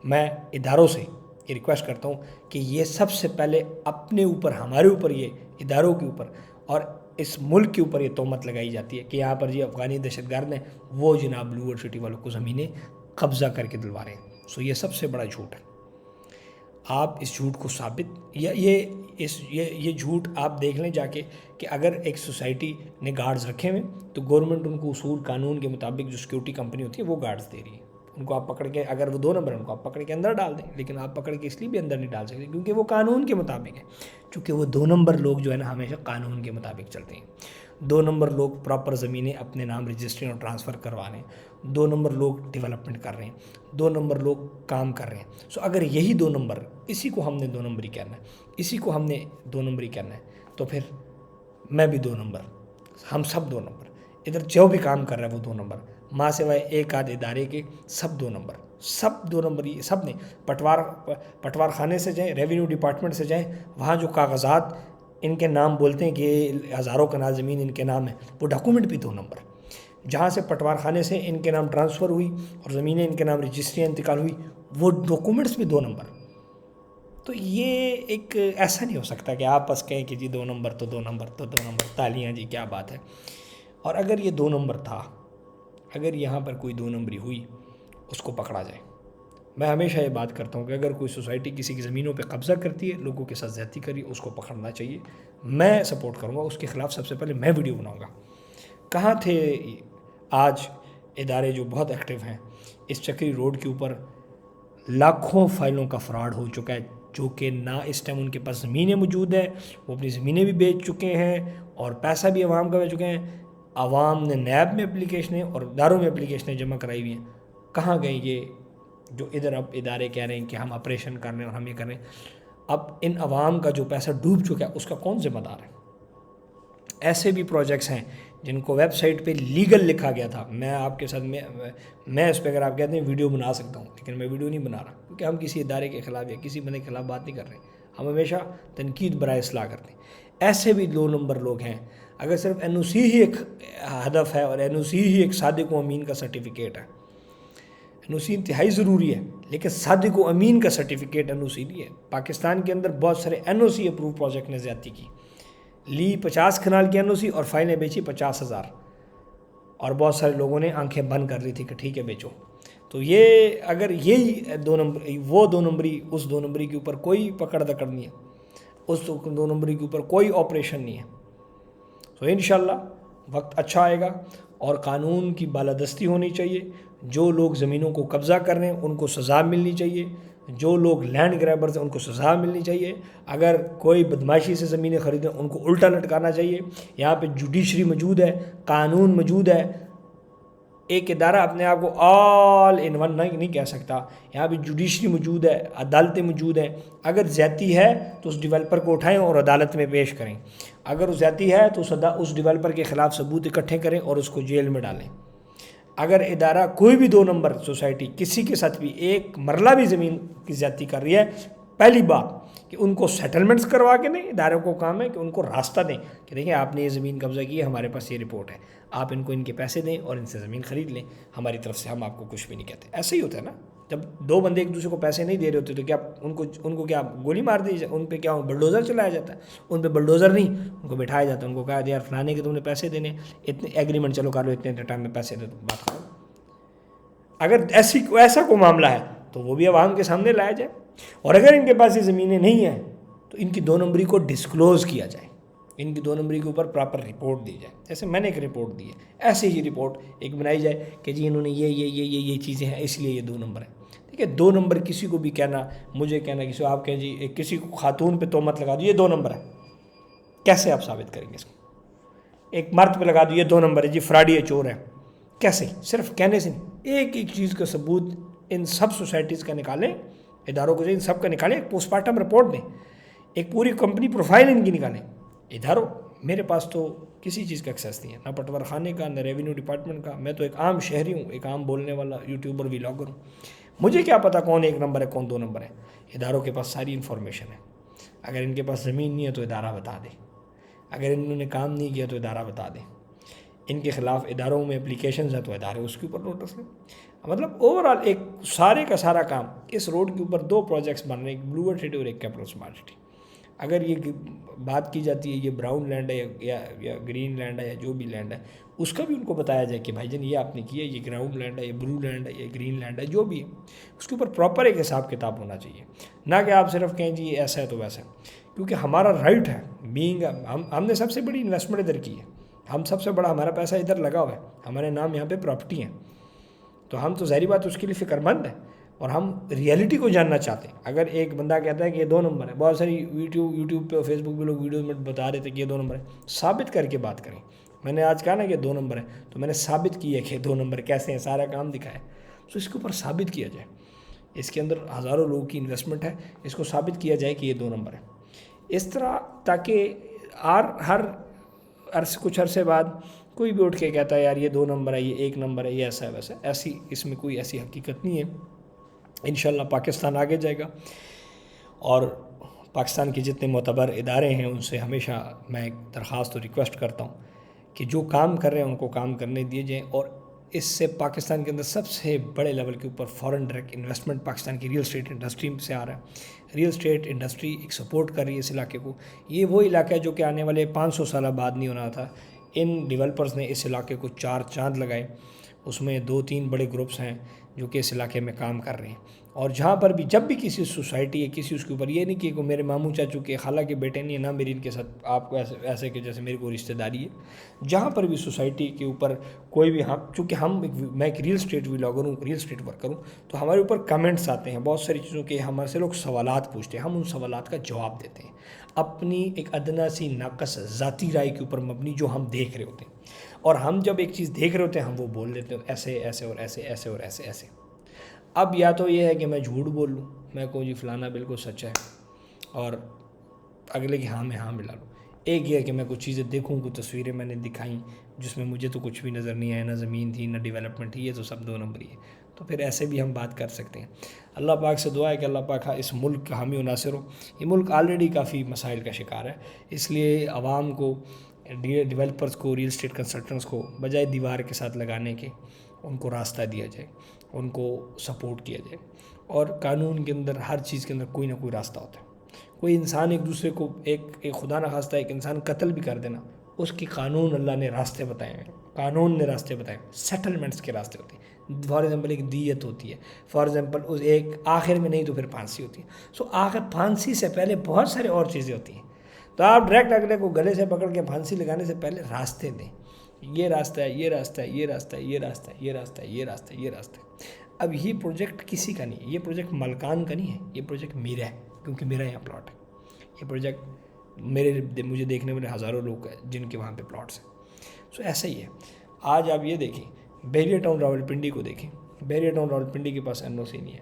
میں اداروں سے یہ ریکویسٹ کرتا ہوں کہ یہ سب سے پہلے اپنے اوپر, ہمارے اوپر, یہ اداروں کے اوپر اور اس ملک کے اوپر یہ تہمت لگائی جاتی ہے کہ یہاں پر یہ افغانی دہشت گرد ہیں, وہ جناب بلو ورلڈ سٹی والوں کو زمینیں قبضہ کر کے دلوا رہے ہیں. سو یہ سب سے بڑا جھوٹ ہے. آپ اس جھوٹ کو ثابت, یہ جھوٹ آپ دیکھ لیں جا کے کہ اگر ایک سوسائٹی نے گارڈز رکھے ہوئے تو گورنمنٹ ان کو اصول قانون کے مطابق جو سیکورٹی کمپنی ہوتی ہے وہ گارڈز دے رہی ہے. ان کو آپ پکڑ کے, اگر وہ 2 نمبر ان کو آپ پکڑ کے اندر ڈال دیں, لیکن آپ پکڑ کے اس لیے بھی اندر نہیں ڈال سکتے کیونکہ وہ قانون کے مطابق ہے. چونکہ وہ 2 نمبر لوگ جو ہے نا ہمیشہ قانون کے مطابق چلتے ہیں. 2 نمبر لوگ پراپر زمینیں اپنے نام رجسٹری اور ٹرانسفر کروا رہے ہیں. 2 نمبر لوگ ڈیولپمنٹ کر رہے ہیں. 2 نمبر لوگ کام کر رہے ہیں. سو اگر یہی 2 نمبر, اسی کو ہم نے 2 نمبری کرنا ہے, اسی کو ہم نے 2 نمبری کرنا ہے, تو پھر میں بھی 2 نمبر, ہم سب 2 نمبر, ادھر جو بھی کام کر رہا ہے وہ 2 نمبر. ماں سوائے ایک آدھ ادارے کے سب 2 نمبر، سب 2 نمبر، یہ سب نہیں، پٹوار خانے سے جائیں، ریونیو ڈپارٹمنٹ سے جائیں، وہاں جو کاغذات ان کے نام بولتے ہیں کہ یہ ہزاروں کنال زمین ان کے نام ہے، وہ ڈاکومنٹ بھی 2 نمبر۔ جہاں سے پٹوار خانے سے ان کے نام ٹرانسفر ہوئی اور زمینیں ان کے نام رجسٹریاں انتقال ہوئی، وہ ڈاکومنٹس بھی 2 نمبر۔ تو یہ ایک ایسا نہیں ہو سکتا کہ آپ بس کہیں کہ جی 2 نمبر تو 2 نمبر تو 2 نمبر، تالیاں جی کیا بات ہے۔ اور اگر یہ 2 نمبر تھا، اگر یہاں پر کوئی 2 نمبری ہوئی، اس کو پکڑا جائے۔ میں ہمیشہ یہ بات کرتا ہوں کہ اگر کوئی سوسائٹی کسی کی زمینوں پہ قبضہ کرتی ہے، لوگوں کے ساتھ زیادتی کری، اس کو پکڑنا چاہیے۔ میں سپورٹ کروں گا، اس کے خلاف سب سے پہلے میں ویڈیو بناؤں گا۔ کہاں تھے آج ادارے جو بہت ایکٹیو ہیں؟ اس چکری روڈ کے اوپر لاکھوں فائلوں کا فراڈ ہو چکا ہے، جو کہ نہ اس ٹائم ان کے پاس زمینیں موجود ہیں، وہ اپنی زمینیں بھی بیچ چکے ہیں اور پیسہ بھی عوام کا بیچ چکے ہیں۔ عوام نے نیب میں اپلیکیشنیں اور اداروں میں اپلیکیشنیں جمع کرائی ہوئی ہیں۔ کہاں گئے یہ جو ادھر اب ادارے کہہ رہے ہیں کہ ہم آپریشن کر رہے ہیں اور ہم یہ کر رہے ہیں؟ اب ان عوام کا جو پیسہ ڈوب چکا ہے، اس کا کون ذمہ دار ہے؟ ایسے بھی پروجیکٹس ہیں جن کو ویب سائٹ پہ لیگل لکھا گیا تھا۔ میں آپ کے ساتھ میں اس پہ اگر آپ کہتے ہیں ویڈیو بنا سکتا ہوں، لیکن میں ویڈیو نہیں بنا رہا، کیونکہ ہم کسی ادارے کے خلاف یا کسی بندے کے خلاف بات نہیں کر رہے، ہم ہمیشہ تنقید برائے اصلاح کرتے ہیں۔ ایسے بھی 2 نمبر لوگ ہیں۔ اگر صرف این او سی ہی ایک ہدف ہے اور این او سی ہی ایک صادق و امین کا سرٹیفکیٹ ہے، این او سی انتہائی ضروری ہے، لیکن صادق و امین کا سرٹیفکیٹ این او سی نہیں ہے۔ پاکستان کے اندر بہت سارے این او سی اپروو پروجیکٹ نے زیادتی کی، لی 50 کنال کی این او سی اور فائلیں بیچی 50,000، اور بہت سارے لوگوں نے آنکھیں بند کر لی تھی کہ ٹھیک ہے بیچو۔ تو یہ اگر یہی 2 نمبر، وہ 2 نمبری، اس 2 نمبری کے اوپر کوئی پکڑ دکڑ نہیں ہے، اس 2 نمبری کے اوپر کوئی آپریشن نہیں ہے، تو انشاءاللہ وقت اچھا آئے گا اور قانون کی بالادستی ہونی چاہیے۔ جو لوگ زمینوں کو قبضہ کر رہے ہیں ان کو سزا ملنی چاہیے، جو لوگ لینڈ گریبرز ہیں ان کو سزا ملنی چاہیے، اگر کوئی بدماشی سے زمینیں خریدیں ان کو الٹا لٹکانا چاہیے۔ یہاں پہ جوڈیشری موجود ہے، قانون موجود ہے۔ ایک ادارہ اپنے آپ کو آل ان ون نہیں کہہ سکتا، یہاں پہ جوڈیشری موجود ہے، عدالتیں موجود ہیں۔ اگر زیادتی ہے تو اس ڈیولپر کو اٹھائیں اور عدالت میں پیش کریں، اگر زیادتی ہے تو اس ڈیولپر کے خلاف ثبوت اکٹھے کریں اور اس کو جیل میں ڈالیں۔ اگر ادارہ کوئی بھی 2 نمبر سوسائٹی کسی کے ساتھ بھی ایک مرلہ بھی زمین کی زیادتی کر رہی ہے، پہلی بات کہ ان کو سیٹلمنٹس کروا کے دیں۔ اداروں کو کام ہے کہ ان کو راستہ دیں کہ دیکھیں آپ نے یہ زمین قبضہ کی ہے، ہمارے پاس یہ رپورٹ ہے، آپ ان کو ان کے پیسے دیں اور ان سے زمین خرید لیں، ہماری طرف سے ہم آپ کو کچھ بھی نہیں کہتے۔ ایسا ہی ہوتا ہے نا، جب 2 بندے ایک دوسرے کو پیسے نہیں دے رہے ہوتے تو کیا ان کو کیا گولی مار دی جائے؟ ان پہ کیا بلڈوزر چلایا جاتا ہے؟ ان پہ بلڈوزر نہیں، ان کو بٹھایا جاتا ہے، ان کو کہا یار فلانے کے تم نے پیسے دینے، اتنے ایگریمنٹ چلو کر لو، اتنے ٹائم میں پیسے دے دو، بات کرو۔ اگر ایسا کوئی معاملہ ہے تو وہ بھی عوام کے سامنے لایا جائے، اور اگر ان کے پاس یہ زمینیں نہیں ہیں تو ان کی 2 نمبری کو ڈسکلوز کیا جائے، ان کی 2 نمبری کے اوپر پراپر رپورٹ دی جائے۔ جیسے میں نے ایک رپورٹ دی ہے، ایسے ہی رپورٹ ایک بنائی جائے کہ جی انہوں نے یہ چیزیں ہیں، اس لیے یہ 2 نمبر ہیں۔ ٹھیک ہے، 2 نمبر کسی کو بھی کہنا، مجھے کہنا، کسی کو آپ کہیں جی کسی کو خاتون پہ تہمت لگا دو یہ 2 نمبر ہے، کیسے آپ ثابت کریں گے اس کو؟ ایک مرد پہ لگا دو یہ 2 نمبر ہے، جی فراڈی ہے، چور ہے، کیسے؟ صرف کہنے سے نہیں، ایک ایک چیز کا ثبوت ان سب سوسائٹیز کا نکالیں، اداروں کو ان سب کا نکالیں، ایک پوسٹ مارٹم رپورٹ دیں، ایک پوری کمپنی پروفائل ان کی نکالیں۔ اداروں میرے پاس تو کسی چیز کا ایکسیس نہیں ہے، نہ پٹوار خانے کا، نہ ریونیو ڈپارٹمنٹ کا۔ میں تو ایک عام شہری ہوں، ایک عام بولنے والا یوٹیوبر ویلاگر ہوں، مجھے کیا پتا کون 1 نمبر ہے کون 2 نمبر ہے؟ اداروں کے پاس ساری انفارمیشن ہے۔ اگر ان کے پاس زمین نہیں ہے تو ادارہ بتا دے، اگر انہوں نے کام نہیں کیا تو ادارہ بتا دیں، ان کے خلاف اداروں میں اپلیکیشنز ہیں تو ادارے اس کے اوپر نوٹس لیں۔ مطلب اوورآل ایک سارے کا سارا کام، اس روڈ کے اوپر 2 پروجیکٹس بن رہے ہیں، ایک بلو سٹی اور ایک کیپٹل اسمارٹ سٹی۔ اگر یہ بات کی جاتی ہے یہ براؤن لینڈ ہے یا گرین لینڈ ہے یا جو بھی لینڈ ہے، اس کا بھی ان کو بتایا جائے کہ بھائی جان یہ آپ نے کیا ہے، یہ گراؤنڈ لینڈ ہے، یہ بلو لینڈ ہے، یہ گرین لینڈ ہے، جو بھی ہے اس کے اوپر پراپر ایک حساب کتاب ہونا چاہیے، نہ کہ آپ صرف کہیں جی یہ ایسا ہے تو ویسا ہے۔ کیونکہ ہمارا رائٹ ہے بینگ، ہم نے سب سے بڑی انویسٹمنٹ ادھر کی ہے، ہم سب سے بڑا ہمارا پیسہ ادھر لگا ہوا ہے، ہمارے نام یہاں پہ پراپرٹی ہیں، تو ہم تو ظاہری بات اس کے لیے فکر مند ہیں اور ہم ریئلٹی کو جاننا چاہتے ہیں۔ اگر ایک بندہ کہتا ہے کہ یہ 2 نمبر ہے، بہت ساری یوٹیوب پہ فیس بک پہ لوگ ویڈیوز میں بتا رہے تھے کہ یہ 2 نمبر ہے، ثابت کر کے بات کریں۔ میں نے آج کہا نا کہ 2 نمبر ہے تو میں نے ثابت کیا کہ 2 نمبر کیسے ہیں، سارا کام دکھایا، تو اس کے اوپر ثابت کیا جائے، اس کے اندر ہزاروں لوگوں کی انویسٹمنٹ ہے، اس کو ثابت کیا جائے کہ یہ 2 نمبر ہے، اس طرح، تاکہ ہر کچھ عرصے بعد کوئی بھی اٹھ کے کہتا ہے یار یہ 2 نمبر ہے، یہ 1 نمبر ہے، یہ ایسا ہے ویسا، اس میں کوئی ایسی حقیقت نہیں ہے۔ انشاءاللہ پاکستان آگے جائے گا، اور پاکستان کے جتنے معتبر ادارے ہیں ان سے ہمیشہ میں ایک درخواست اور ریکویسٹ کرتا ہوں کہ جو کام کر رہے ہیں ان کو کام کرنے دیے جائیں، اور اس سے پاکستان کے اندر سب سے بڑے لیول کے اوپر فورن ڈائریکٹ انویسٹمنٹ پاکستان کی ریئل اسٹیٹ انڈسٹری سے آ رہا ہے۔ ریئل اسٹیٹ انڈسٹری ایک سپورٹ کر رہی ہے اس علاقے کو۔ یہ وہ علاقہ ہے جو کہ آنے والے 500 سالہ بعد نہیں ہونا تھا۔ ان ڈیولپرز نے اس علاقے کو 4 چاند لگائے، اس میں 2-3 بڑے گروپس ہیں جو کہ اس علاقے میں کام کر رہے ہیں، اور جہاں پر بھی جب بھی کسی سوسائٹی ہے کسی اس کے اوپر، یہ نہیں کہ میرے ماموں چاچو کے خالہ کے بیٹے نہیں ہیں، نہ میری ان کے ساتھ آپ کو ایسے کہ جیسے میری کوئی رشتہ داری ہے، جہاں پر بھی سوسائٹی کے اوپر کوئی بھی، چونکہ میں ایک ریئل اسٹیٹ ولاگر ہوں، ریئل اسٹیٹ ورکر ہوں، تو ہمارے اوپر کمنٹس آتے ہیں بہت ساری چیزوں کے، ہمارے سے لوگ سوالات پوچھتے ہیں، ہم ان سوالات کا جواب دیتے ہیں اپنی ایک ادنا سی ناقص ذاتی رائے کے اوپر مبنی جو ہم دیکھ رہے ہوتے ہیں، اور ہم جب ایک چیز دیکھ رہے ہوتے ہیں ہم وہ بول دیتے ہیں ایسے ایسے اور ایسے ایسے اور ایسے ایسے۔ اب یا تو یہ ہے کہ میں جھوٹ بول لوں، میں کہوں جی فلانا بالکل سچ ہے، اور اگلے کی ہاں میں ہاں ملا لوں۔ ایک یہ ہے کہ میں کچھ چیزیں دیکھوں، کچھ تصویریں میں نے دکھائیں جس میں مجھے تو کچھ بھی نظر نہیں آیا، نہ زمین تھی نہ ڈیولپمنٹ تھی، یہ تو سب 2 نمبر ہی ہے، تو پھر ایسے بھی ہم بات کر سکتے ہیں۔ اللہ پاک سے دعا ہے کہ اللہ پاک اس ملک کا حامی و ناصر ہو۔ یہ ملک آلریڈی کافی مسائل کا شکار ہے، اس لیے عوام کو، ڈیولپرز کو، ریئل اسٹیٹ کنسلٹنٹس کو بجائے دیوار کے ساتھ لگانے کے ان کو راستہ دیا جائے، ان کو سپورٹ کیا جائے، اور قانون کے اندر ہر چیز کے اندر کوئی نہ کوئی راستہ ہوتا ہے۔ کوئی انسان ایک دوسرے کو ایک خدا نہ خواستہ ایک انسان قتل بھی کر دینا، اس کی قانون اللہ نے راستے بتائے ہیں، قانون نے راستے بتائے ہیں، سیٹلمنٹس کے راستے ہوتے ہیں۔ فار ایگزامپل ایک دیت ہوتی ہے، فار ایگزامپل اس ایک آخر میں نہیں تو پھر پھانسی ہوتی ہے، سو آخر پھانسی سے پہلے بہت سارے اور چیزیں ہوتی ہیں، تو آپ ڈائریکٹ اگلے کو گلے سے پکڑ کے پھانسی لگانے سے پہلے راستے دیں، یہ راستہ ہے، یہ راستہ ہے، یہ راستہ ہے، یہ راستہ ہے، یہ راستہ ہے، یہ راستہ ہے، یہ راستہ ہے۔ اب یہ پروجیکٹ کسی کا نہیں ہے، یہ پروجیکٹ ملکان کا نہیں ہے، یہ پروجیکٹ میرا ہے، کیونکہ میرا یہاں پلاٹ ہے۔ یہ پروجیکٹ مجھے دیکھنے والے ہزاروں لوگ ہیں جن کے وہاں پہ پلاٹس ہیں۔ سو ایسا ہی ہے۔ آج آپ یہ دیکھیں، بحریہ ٹاؤن راولپنڈی کو دیکھیں، بحریہ ٹاؤن راولپنڈی کے پاس NOC نہیں ہے۔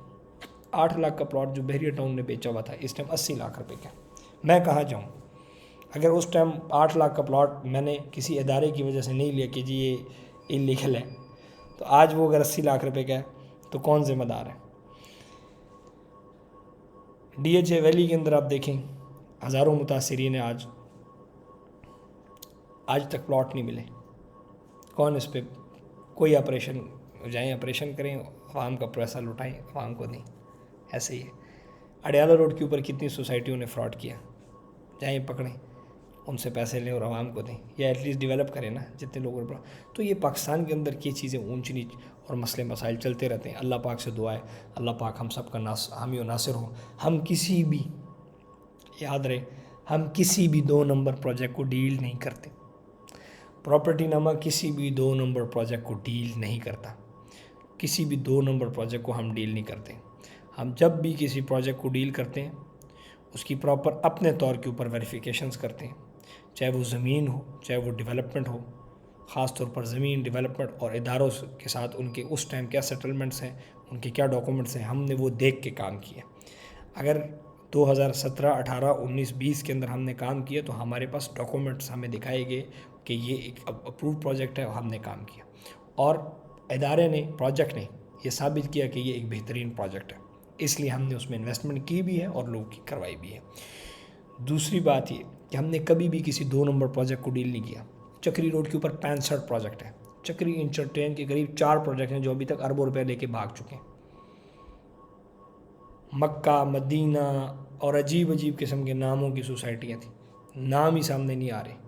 8 لاکھ کا پلاٹ جو بحریہ ٹاؤن نے بیچا ہوا تھا اس ٹائم 80 لاکھ روپے کا، میں کہاں جاؤں؟ اگر اس ٹائم 8 لاکھ کا پلاٹ میں نے کسی ادارے کی وجہ سے نہیں لیا کہ جی یہ انلیگل ہے، تو آج وہ اگر 80 لاکھ روپے کا ہے تو کون ذمہ دار ہے؟ DHA ویلی کے اندر آپ دیکھیں، ہزاروں متاثرین ہیں، آج تک پلاٹ نہیں ملے۔ کون اس پہ کوئی آپریشن جائیں، آپریشن کریں، عوام کا پیسہ لٹائیں، عوام کو نہیں، ایسے ہی ہے۔ اڈیالہ روڈ کے اوپر کتنی سوسائٹیوں نے فراڈ کیا، جائیں پکڑیں، ان سے پیسے لیں اور عوام کو دیں، یا ایٹ لیسٹ ڈیولپ کریں نا جتنے لوگوں نے۔ تو یہ پاکستان کے اندر کی چیزیں اونچ نیچ اور مسئلے مسائل چلتے رہتے ہیں۔ اللہ پاک سے دعا ہے اللہ پاک ہم سب کا حامی و ناصر ہو۔ ہم کسی بھی، یاد رہے، ہم کسی بھی 2 نمبر پروجیکٹ کو ڈیل نہیں کرتے۔ پراپرٹی نامہ کسی بھی 2 نمبر پروجیکٹ کو ڈیل نہیں کرتا، کسی بھی 2 نمبر پروجیکٹ کو ہم ڈیل نہیں کرتے۔ ہم جب بھی کسی پروجیکٹ کو ڈیل کرتے ہیں اس کی پراپر اپنے طور کے اوپر ویریفیکیشنز کرتے ہیں، چاہے وہ زمین ہو، چاہے وہ ڈیولپمنٹ ہو، خاص طور پر زمین، ڈیولپمنٹ اور اداروں کے ساتھ ان کے اس ٹائم کیا سیٹلمنٹس ہیں، ان کے کیا ڈاکومنٹس ہیں، ہم نے وہ دیکھ کے کام کیا۔ اگر 2017، 18، 19، 20 کے اندر ہم نے کام کیا تو ہمارے پاس ڈاکومنٹس ہمیں دکھائے گئے کہ یہ ایک اپرووڈ پروجیکٹ ہے اور ہم نے کام کیا، اور ادارے نے، پروجیکٹ نے یہ ثابت کیا کہ یہ ایک بہترین پروجیکٹ ہے، اس لیے ہم نے اس میں انویسٹمنٹ کی بھی ہے اور لوگوں کی کروائی بھی ہے۔ دوسری بات یہ کہ ہم نے کبھی بھی کسی 2 نمبر پروجیکٹ کو ڈیل نہیں کیا۔ چکری روڈ کے اوپر 65 پروجیکٹ ہیں، چکری انٹرٹین کے قریب 4 پروجیکٹ ہیں جو ابھی تک اربوں روپے لے کے بھاگ چکے ہیں۔ مکہ، مدینہ اور عجیب عجیب قسم کے ناموں کی سوسائٹیاں تھیں، نام ہی سامنے نہیں آ رہے۔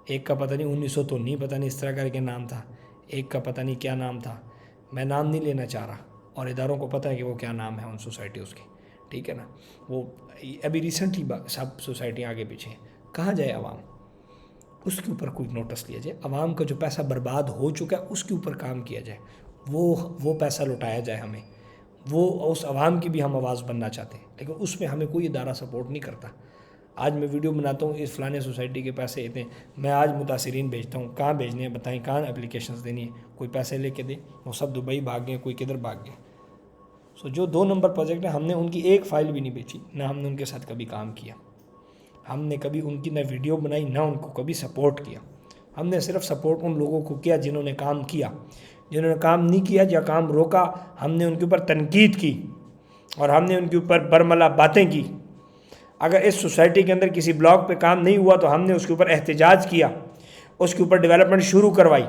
ایک کا پتہ نہیں 1900 تو نہیں، پتہ نہیں اس طرح کر کے نام تھا، ایک کا پتہ نہیں کیا نام تھا، میں نام نہیں لینا چاہ رہا، اور اداروں کو پتہ ہے کہ وہ کیا نام ہے ان سوسائٹیز کے، ٹھیک ہے نا۔ وہ ابھی ریسنٹلی سب سوسائٹیاں آگے پیچھے ہیں، کہاں جائے عوام؟ اس کے اوپر کوئی نوٹس لیا جائے، عوام کا جو پیسہ برباد ہو چکا ہے اس کے اوپر کام کیا جائے، وہ پیسہ لوٹایا جائے ہمیں، وہ اس عوام کی بھی ہم آواز بننا چاہتے ہیں، لیکن اس میں ہمیں کوئی ادارہ سپورٹ نہیں کرتا۔ آج میں ویڈیو بناتا ہوں اس فلانے سوسائٹی کے پیسے اتنے، میں آج متاثرین بھیجتا ہوں، کہاں بھیجنے ہیں بتائیں، کہاں اپلیکیشنز دینی ہے، کوئی پیسے لے کے دے، وہ سب دبئی بھاگ گئے، کوئی کدھر بھاگ گئے۔ سو جو 2 نمبر پروجیکٹ ہیں ہم نے ان کی ایک فائل بھی نہیں بیچی، نہ ہم نے ان کے ساتھ کبھی کام کیا، ہم نے کبھی ان کی نہ ویڈیو بنائی، نہ ان کو کبھی سپورٹ کیا۔ ہم نے صرف سپورٹ ان لوگوں کو کیا جنہوں نے کام کیا. جنہوں نے کام نہیں کیا یا کام روکا ہم نے ان کے اوپر تنقید کی اور ہم نے ان کے اوپر برملا باتیں کی. اگر اس سوسائٹی کے اندر کسی بلاک پہ کام نہیں ہوا تو ہم نے اس کے اوپر احتجاج کیا, اس کے اوپر ڈیولپمنٹ شروع کروائی.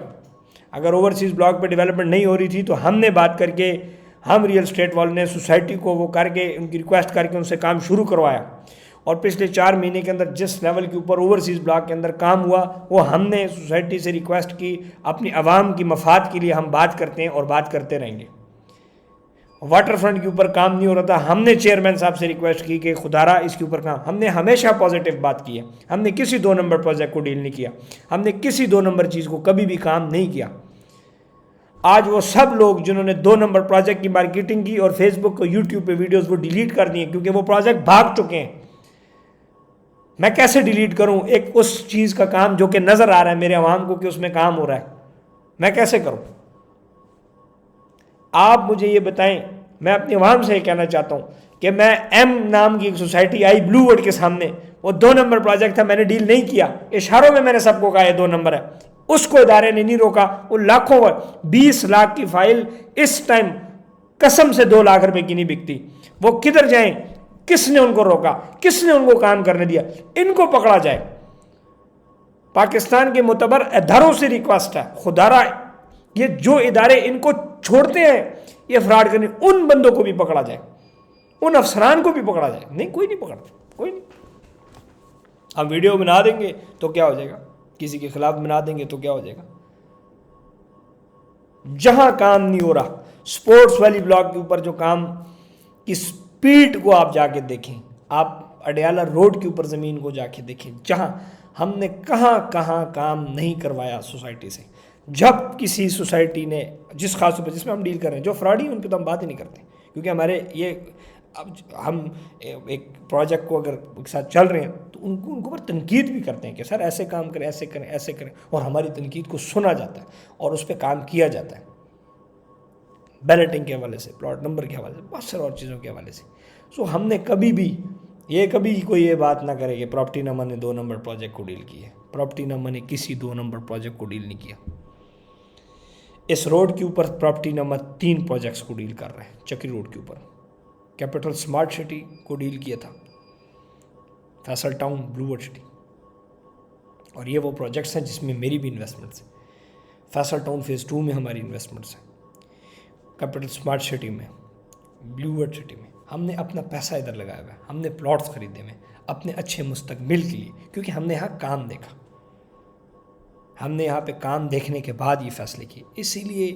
اگر اوورسیز بلاک پہ ڈیولپمنٹ نہیں ہو رہی تھی تو ہم نے بات کر کے, ہم ریئل اسٹیٹ والوں نے سوسائٹی کو وہ کر کے ان کی ریکویسٹ کر کے ان سے کام شروع کروایا. اور پچھلے 4 مہینے کے اندر جس لیول کے اوپر اوورسیز بلاک کے اندر کام ہوا وہ ہم نے سوسائٹی سے ریکویسٹ کی. اپنی عوام کی مفاد کے لیے ہم بات کرتے ہیں اور بات کرتے رہیں گے. واٹر فرنٹ کے اوپر کام نہیں ہو رہا تھا, ہم نے چیئرمین صاحب سے ریکویسٹ کی کہ خدارہ اس کے اوپر کام. ہم نے ہمیشہ پازیٹیو بات کی ہے, ہم نے کسی 2 نمبر پروجیکٹ کو ڈیل نہیں کیا, ہم نے کسی 2 نمبر چیز کو کبھی بھی کام نہیں کیا. آج وہ سب لوگ جنہوں نے 2 نمبر پروجیکٹ کی مارکیٹنگ کی اور فیس بک کو یوٹیوب پہ ویڈیوز وہ ڈیلیٹ کر دیے کیونکہ وہ پروجیکٹ بھاگ چکے ہیں. میں کیسے ڈیلیٹ کروں ایک اس چیز کا کام جو کہ نظر آ رہا ہے میرے عوام کو کہ اس میں کام ہو رہا ہے, میں کیسے کروں؟ آپ مجھے یہ بتائیں. میں اپنی عوام سے یہ کہنا چاہتا ہوں کہ میں ایم نام کی ایک سوسائٹی آئی بلو ورڈ کے سامنے, وہ 2 نمبر پروجیکٹ تھا, میں نے ڈیل نہیں کیا. اشاروں میں نے سب کو کہا یہ 2 نمبر ہے, اس کو ادارے نے نہیں روکا. وہ لاکھوں 20 لاکھ کی فائل اس ٹائم قسم سے 2 لاکھ روپے کی نہیں بکتی. وہ کدھر جائیں؟ کس نے ان کو روکا؟ کس نے ان کو کام کرنے دیا؟ ان کو پکڑا جائے. پاکستان کے معتبر اداروں سے ریکویسٹ ہے, خدارہ یہ جو ادارے ان کو چھوڑتے ہیں یہ فراڈ کرنے, ان بندوں کو بھی پکڑا جائے, ان افسران کو بھی پکڑا جائے. نہیں, کوئی نہیں پکڑتا, کوئی نہیں. ہم ویڈیو بنا دیں گے تو کیا ہو جائے گا, کسی کے خلاف بنا دیں گے تو کیا ہو جائے گا. جہاں کام نہیں ہو رہا, سپورٹس والی بلاک کے اوپر جو کام کی سپیڈ کو آپ جا کے دیکھیں, آپ اڈیالہ روڈ کے اوپر زمین کو جا کے دیکھیں, جہاں ہم نے کہاں کہاں کام نہیں کروایا سوسائٹی سے. جب کسی سوسائٹی نے جس خاص طور پر جس میں ہم ڈیل کر رہے ہیں جو فراڈی ان پہ تو ہم بات ہی نہیں کرتے کیونکہ ہمارے یہ ہم ایک پروجیکٹ کو اگر ایک ساتھ چل رہے ہیں تو ان کو پر تنقید بھی کرتے ہیں کہ سر ایسے کام کریں, ایسے کریں, ایسے کریں, اور ہماری تنقید کو سنا جاتا ہے اور اس پہ کام کیا جاتا ہے. بیلٹنگ کے حوالے سے, پلاٹ نمبر کے حوالے سے, بہت سارے اور چیزوں کے حوالے سے. سو ہم نے کبھی کوئی یہ بات نہ کرے کہ پراپرٹی نامہ نے 2 نمبر پروجیکٹ کو ڈیل کی ہے. پراپرٹی نامہ نے کسی 2 نمبر پروجیکٹ کو ڈیل نہیں کیا. اس روڈ کے اوپر پراپرٹی نمبر 3 پروجیکٹس کو ڈیل کر رہے ہیں. چکری روڈ کے اوپر کیپٹل سمارٹ سٹی کو ڈیل کیا تھا, فیصل ٹاؤن, بلو ورڈ سٹی, اور یہ وہ پروجیکٹس ہیں جس میں میری بھی انویسٹمنٹس ہیں. فیصل ٹاؤن فیز 2 میں ہماری انویسٹمنٹس ہیں, کیپٹل سمارٹ سٹی میں, بلو ورڈ سٹی میں. ہم نے اپنا پیسہ ادھر لگایا ہوا ہے, ہم نے پلاٹس خریدے ہوئے اپنے اچھے مستقبل کے لیے, کیونکہ ہم نے یہاں کام دیکھا, ہم نے یہاں پہ کام دیکھنے کے بعد یہ فیصلے کیے. اسی لیے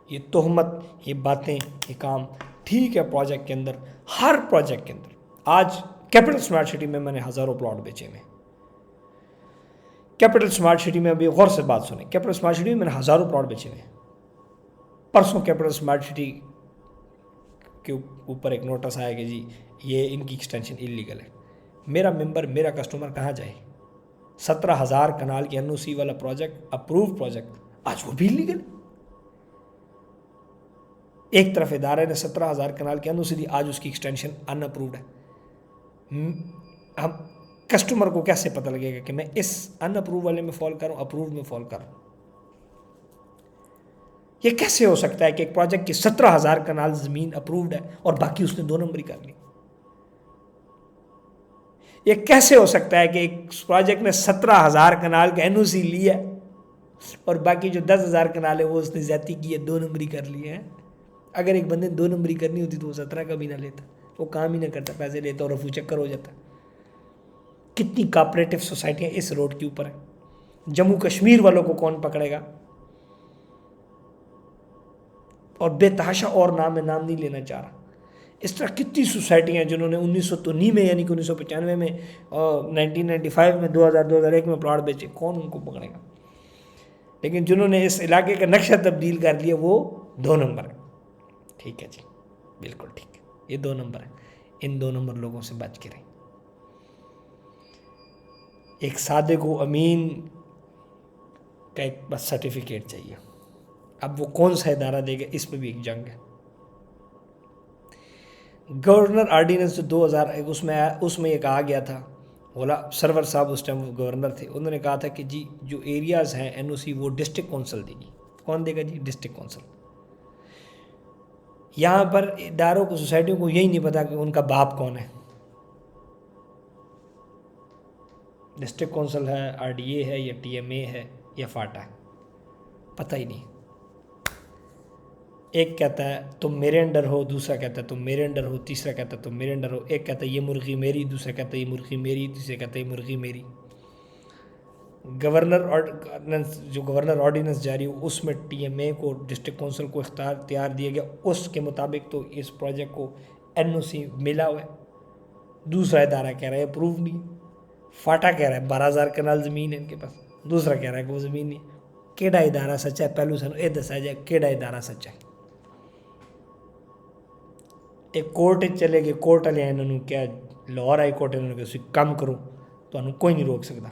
یہ تہمت, یہ باتیں, یہ کام ٹھیک ہے. پروجیکٹ کے اندر, ہر پروجیکٹ کے اندر, آج کیپٹل سمارٹ سٹی میں نے ہزاروں پلاٹ بیچے ہوئے. کیپٹل سمارٹ سٹی میں ابھی غور سے بات سنیں, کیپٹل سمارٹ سٹی میں نے ہزاروں پلاٹ بیچے ہوئے. پرسوں کیپٹل سمارٹ سٹی کے اوپر ایک نوٹس آیا کہ جی یہ ان کی ایکسٹینشن انلیگل ہے. میرا ممبر, میرا کسٹمر کہاں جائے؟ 17,000 کنال کی NOC والا پروجیکٹ, اپرووڈ پروجیکٹ, آج وہ بھی انلیگل. ایک طرف ادارے نے 17,000 کنال کی NOC دی, آج اس کی ایکسٹینشن ان اپرووڈ ہے. ہم کسٹمر کو کیسے پتہ لگے گا کہ میں اس ان اپروو والے میں فال کر رہا ہوں, اپرووڈ میں فال کر رہا ہوں؟ یہ کیسے ہو سکتا ہے کہ ایک پروجیکٹ کی 17,000 کنال زمین اپرووڈ ہے اور باقی اس نے 2 نمبری کر لی؟ یہ کیسے ہو سکتا ہے کہ ایک پروجیکٹ نے 17,000 کنال کا NOC لی ہے اور باقی جو 10,000 کنال ہے وہ اس نے زیادتی کی ہے, 2 نمبری کر لی ہے؟ اگر ایک بندے نے 2 نمبری کرنی ہوتی تو وہ 17 کا بھی نہ لیتا, وہ کام ہی نہ کرتا, پیسے لیتا اور رفو چکر ہو جاتا. کتنی کوآپریٹو سوسائٹیاں اس روڈ کے اوپر ہیں. جموں کشمیر والوں کو کون پکڑے گا؟ اور بے تحاشا اور نام نہیں لینا چاہ رہا. اس طرح کتنی سوسائٹیاں ہیں جنہوں نے 1993 میں یعنی کہ 1995 میں, 1995 میں, 2001 میں پلاٹ بیچے, کون ان کو پکڑے گا؟ لیکن جنہوں نے اس علاقے کا نقشہ تبدیل کر لیا وہ 2 نمبر ہے. ٹھیک ہے جی, بالکل ٹھیک ہے, یہ 2 نمبر ہے. ان 2 نمبر لوگوں سے بچ کے رہیں. ایک صادق و امین کا ایک بس سرٹیفکیٹ چاہیے. اب وہ کون سا ادارہ دے گا, اس میں بھی ایک جنگ ہے. گورنر آرڈیننس جو 2001 اس میں یہ کہا گیا تھا, سرور صاحب اس ٹائم گورنر تھے, انہوں نے کہا تھا کہ جی جو ایریاز ہیں NOC وہ ڈسٹرکٹ کونسل دے گی. کون دے گا جی؟ District council. یہاں پر اداروں کو, سوسائٹیوں کو یہی نہیں پتا کہ ان کا باپ کون ہے. ڈسٹرکٹ کونسل ہے, RDA ہے, یا TMA ہے, یا فاٹا ہے, پتہ ہی نہیں. ایک کہتا ہے تم میرے انڈر ہو, دوسرا کہتا ہے تم میرے انڈر ہو, تیسرا کہتا ہے تم میرے انڈر ہو. ایک کہتا ہے یہ مرغی میری, دوسرا کہتا ہے یہ مرغی میری, تیسرا کہتا ہے یہ مرغی میری. جو گورنر آرڈیننس جاری ہو اس میں TMA کو, ڈسٹرکٹ کونسل کو اختیار دیا گیا. اس کے مطابق تو اس پروجیکٹ کو NOC ملا ہوا ہے. دوسرا ادارہ کہہ رہا ہے اپروو نہیں. فاٹا کہہ رہا ہے 12,000 کنال زمین ہے ان کے پاس, دوسرا کہہ رہا ہے کہ وہ زمین نہیں. کیڑا ادارہ سچا ہے؟ پہلو سنو یہ دسا جائے کیڑا ادارہ سچا ہے. ایک کورٹ چلے گئے, کورٹ والے انہوں نے کیا, لاہور ہائی کورٹ انہوں نے کہا کم کرو تو انہوں کوئی نہیں روک سکتا.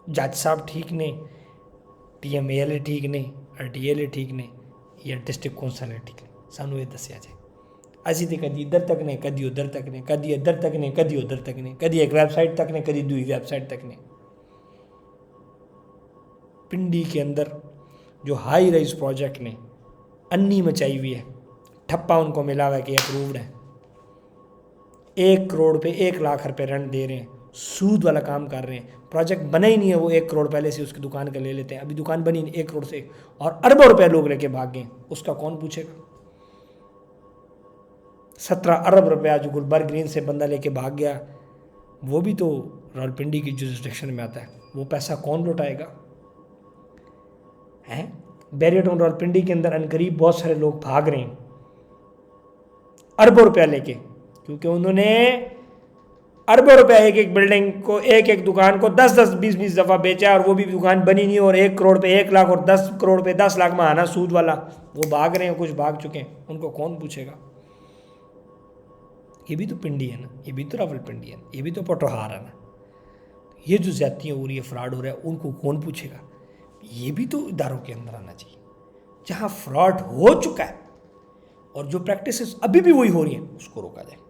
جج صاحب ٹھیک نے, TMA والے ٹھیک نے, RDA والے ٹھیک نے, یا ڈسٹرکٹ کونسل ہے ٹھیک نے, سانوں یہ دسیا جائے. اسی تو کدی ادھر تک نے, کدی ادھر تک نے, کدی ادھر تک نے, کدی ادھر تک نے, کدی ایک ویب سائٹ تک نے, کدی دوئی ویب سائٹ تک نے. پنڈی کے اندر جو ہائی رائز پروجیکٹ نے انی مچائی ہوئی ہے, ٹھپا ان کو ملا ہوا ہے کہ اپرووڈ ہے. 1 کروڑ پہ 1 لاکھ روپے رنٹ دے رہے ہیں, سود والا کام کر رہے ہیں. پروجیکٹ بنا ہی نہیں ہے, وہ 1 کروڑ پہلے سے اس کی دکان کا لے لیتے ہیں. ابھی دکان بنی نہیں 1 کروڑ سے, اور اربوں روپے لوگ لے کے بھاگ گئے. اس کا کون پوچھے گا؟ 17 ارب روپیہ جو گلبرگ گرین سے بندہ لے کے بھاگ گیا, وہ بھی تو راولپنڈی کی جورسڈکشن میں آتا ہے. وہ پیسہ کون لوٹائے گا؟ بیریئر ٹاؤن راولپنڈی کے اندر عنقریب بہت سارے لوگ بھاگ رہے ہیں اربوں روپیہ لے کے, کیونکہ انہوں نے اربوں روپے ایک بلڈنگ کو, ایک دکان کو 10-20 دفعہ بیچا, اور وہ بھی دکان بنی نہیں, اور 1 کروڑ پہ 1 لاکھ, اور 10 کروڑ پہ 10 لاکھ ماہانہ سود والا. وہ بھاگ رہے ہیں, کچھ بھاگ چکے ہیں, ان کو کون پوچھے گا؟ یہ بھی تو پنڈی ہے نا, یہ بھی تو راولپنڈی ہے نا, یہ بھی تو پٹوہار ہے نا. یہ جو زیادتیاں ہو رہی ہے, فراڈ ہو رہا ہے, ان کو کون پوچھے گا؟ یہ بھی تو اداروں کے اندر آنا چاہیے. جہاں فراڈ ہو چکا ہے اور جو پریکٹسز ابھی بھی وہی ہو رہی ہیں, اس کو روکا جائے.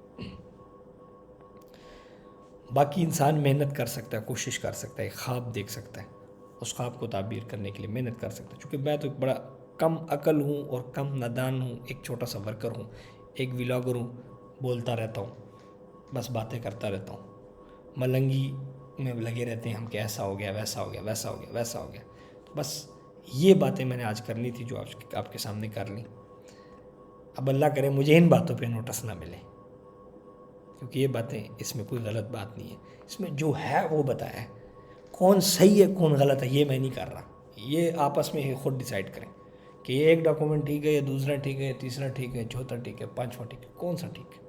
باقی انسان محنت کر سکتا ہے, کوشش کر سکتا ہے, خواب دیکھ سکتا ہے, اس خواب کو تعبیر کرنے کے لیے محنت کر سکتا ہے. چونکہ میں تو ایک بڑا کم عقل ہوں اور کم نادان ہوں, ایک چھوٹا سا ورکر ہوں, ایک ولاگر ہوں, بولتا رہتا ہوں, بس باتیں کرتا رہتا ہوں. ملنگی میں لگے رہتے ہیں ہم کہ ایسا ہو گیا, ویسا ہو گیا, ویسا ہو گیا, ویسا ہو گیا. تو بس یہ باتیں میں نے آج کرنی تھی جو آپ کے سامنے کر لیں. اب اللہ کرے مجھے ان باتوں پہ نوٹس نہ ملے, کیونکہ یہ باتیں, اس میں کوئی غلط بات نہیں ہے. اس میں جو ہے وہ بتایا ہے, کون صحیح ہے کون غلط ہے یہ میں نہیں کر رہا. یہ آپس میں خود ڈیسائیڈ کریں کہ یہ ایک ڈاکومنٹ ٹھیک ہے, یا دوسرا ٹھیک ہے, یا تیسرا ٹھیک ہے, چوتھا ٹھیک ہے, پانچواں ٹھیک ہے, کون سا ٹھیک ہے.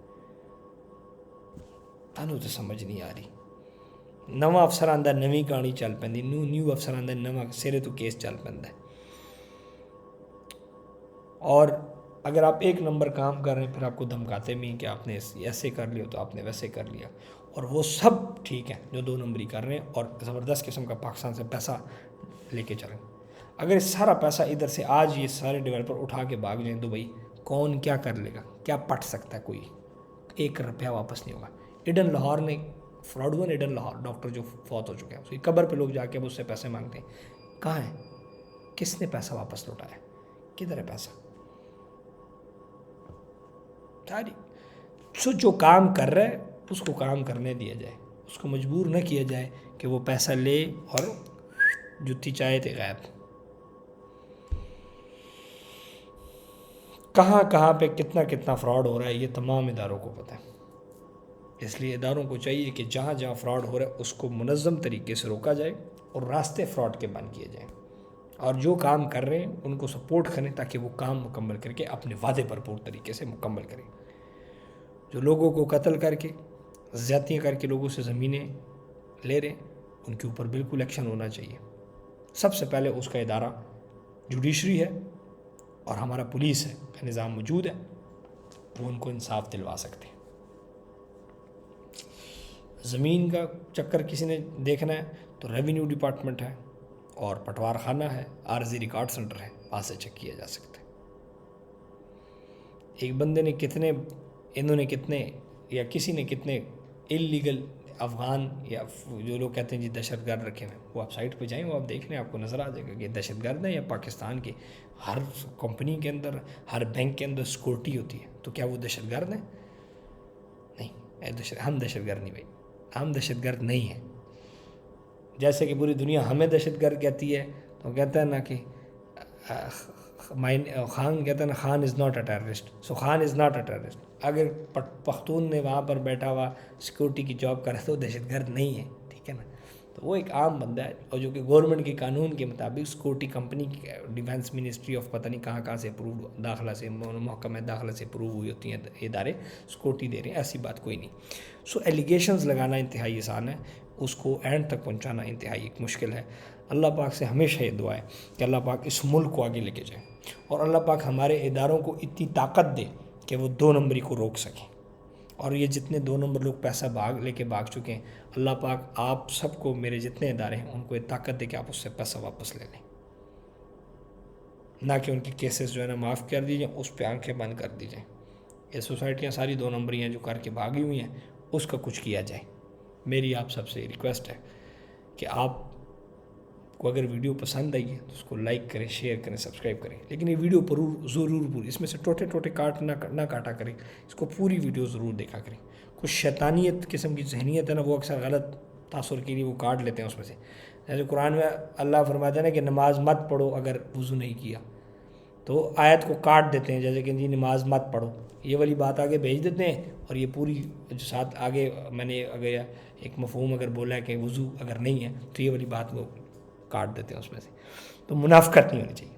تانوں تو سمجھ نہیں آ رہی. نواں افسر آندا نویں کہانی چل پیندی, نیو افسر آندا نواں سرے تو کیس چل پیندا ہے. اور اگر آپ 1 نمبر کام کر رہے ہیں, پھر آپ کو دھمکاتے بھی ہیں کہ آپ نے ایسے کر لیا تو آپ نے ویسے کر لیا, اور وہ سب ٹھیک ہے جو 2 نمبری کر رہے ہیں, اور زبردست قسم کا پاکستان سے پیسہ لے کے چلیں. اگر یہ سارا پیسہ ادھر سے آج یہ سارے ڈیولپر اٹھا کے بھاگ جائیں تو بھائی کون کیا کر لے گا؟ کیا پٹ سکتا ہے؟ کوئی 1 روپیہ واپس نہیں ہوگا. ایڈن لاہور نے فراڈ ہوا. ایڈن لاہور ڈاکٹر جو فوت ہو چکے ہیں, اس کی قبر پہ لوگ جا کے اس سے پیسے مانگتے ہیں. کہاں ہیں؟ کس نے پیسہ واپس لوٹایا؟ کدھر ہے پیسہ؟ ساری جو کام کر رہا ہے اس کو کام کرنے دیا جائے, اس کو مجبور نہ کیا جائے کہ وہ پیسہ لے اور جتی چاہے تھے غائب. کہاں کہاں پہ کتنا فراڈ ہو رہا ہے یہ تمام اداروں کو پتہ ہے. اس لیے اداروں کو چاہیے کہ جہاں جہاں فراڈ ہو رہا ہے اس کو منظم طریقے سے روکا جائے اور راستے فراڈ کے بند کیے جائیں, اور جو کام کر رہے ہیں ان کو سپورٹ کریں تاکہ وہ کام مکمل کر کے اپنے وعدے بھرپور طریقے سے مکمل کریں. جو لوگوں کو قتل کر کے, زیادتیاں کر کے لوگوں سے زمینیں لے رہے ہیں, ان کے اوپر بالکل ایکشن ہونا چاہیے. سب سے پہلے اس کا ادارہ جوڈیشری ہے اور ہمارا پولیس ہے کا نظام موجود ہے, وہ ان کو انصاف دلوا سکتے ہیں. زمین کا چکر کسی نے دیکھنا ہے تو ریونیو ڈپارٹمنٹ ہے اور پٹوار خانہ ہے, عارضی ریکارڈ سینٹر ہے, وہاں سے چیک کیا جا سکتا ہے. ایک بندے نے کتنے, انہوں نے کتنے, یا کسی نے کتنے اللیگل افغان یا جو لوگ کہتے ہیں جی دہشت گرد رکھے ہوئے، وہ آپ سائٹ پہ جائیں، وہ آپ دیکھ لیں، آپ کو نظر آ جائے گا کہ یہ دہشت گرد ہیں یا پاکستان کے ہر کمپنی کے اندر، ہر بینک کے اندر سیکورٹی ہوتی ہے، تو کیا وہ دہشت گرد ہیں؟ نہیں، ہم دہشت گرد نہیں بھائی، ہم دہشت گرد نہیں ہیں۔ جیسے کہ پوری دنیا ہمیں دہشت گرد کہتی ہے، تو کہتا ہے نا کہ خان کہتا ہے نا Khan is not a terrorist, so Khan is not a terrorist. اگر پختون نے وہاں پر بیٹھا ہوا سیکورٹی کی جاب کرا تو دہشت گرد نہیں ہے، ٹھیک ہے نا۔ تو وہ ایک عام بندہ ہے، اور جو کہ گورنمنٹ کے قانون کے مطابق سیکورٹی کمپنی کی ڈیفینس منسٹری آف پتہ نہیں کہاں سے اپروو، داخلہ سے، محکمہ داخلہ سے اپروو ہوئی ہوتی ہیں ادارے، سیکورٹی دے رہے ہیں، ایسی بات کوئی نہیں۔ سو ایلیگیشنز لگانا انتہائی آسان ہے، اس کو اینڈ تک پہنچانا انتہائی مشکل ہے۔ اللہ پاک سے ہمیشہ یہ دعا ہے کہ اللہ پاک اس ملک کو آگے لے کے جائے، اور اللہ پاک ہمارے اداروں کو اتنی طاقت دے کہ وہ 2 نمبری کو روک سکیں، اور یہ جتنے 2 نمبر لوگ پیسہ لے کے بھاگ چکے ہیں، اللہ پاک آپ سب کو، میرے جتنے ادارے ہیں ان کو یہ طاقت دے کہ آپ اس سے پیسہ واپس لے لیں، نہ کہ ان کے کیسز جو ہے نا معاف کر دی جائیں، اس پہ آنکھیں بند کر دی جائیں۔ یہ سوسائٹیاں ساری 2 نمبریاں جو کر کے بھاگی ہوئی ہیں، اس کا کچھ کیا جائے۔ میری آپ سب سے ریکویسٹ ہے کہ آپ کو اگر ویڈیو پسند آئی ہے تو اس کو لائک کریں، شیئر کریں، سبسکرائب کریں، لیکن یہ ویڈیو ضرور پوری، اس میں سے ٹوٹے کاٹ نہ کاٹا کریں، اس کو پوری ویڈیو ضرور دیکھا کریں۔ کچھ شیطانیت قسم کی ذہنیت ہے نا، وہ اکثر غلط تاثر کے لیے وہ کاٹ لیتے ہیں اس میں سے۔ جیسے قرآن میں اللہ فرماتا ہے نا کہ نماز مت پڑھو اگر وضو نہیں کیا، تو آیت کو کاٹ دیتے ہیں، جیسے کہ جی نماز مت پڑھو، یہ والی بات آگے بھیج دیتے ہیں، اور یہ پوری جو ساتھ آگے میں نے اگر ایک مفہوم اگر بولا ہے کہ وضو اگر نہیں ہے تو یہ والی بات وہ کاٹ دیتے ہیں اس میں سے۔ تو منافقت نہیں ہونی چاہیے۔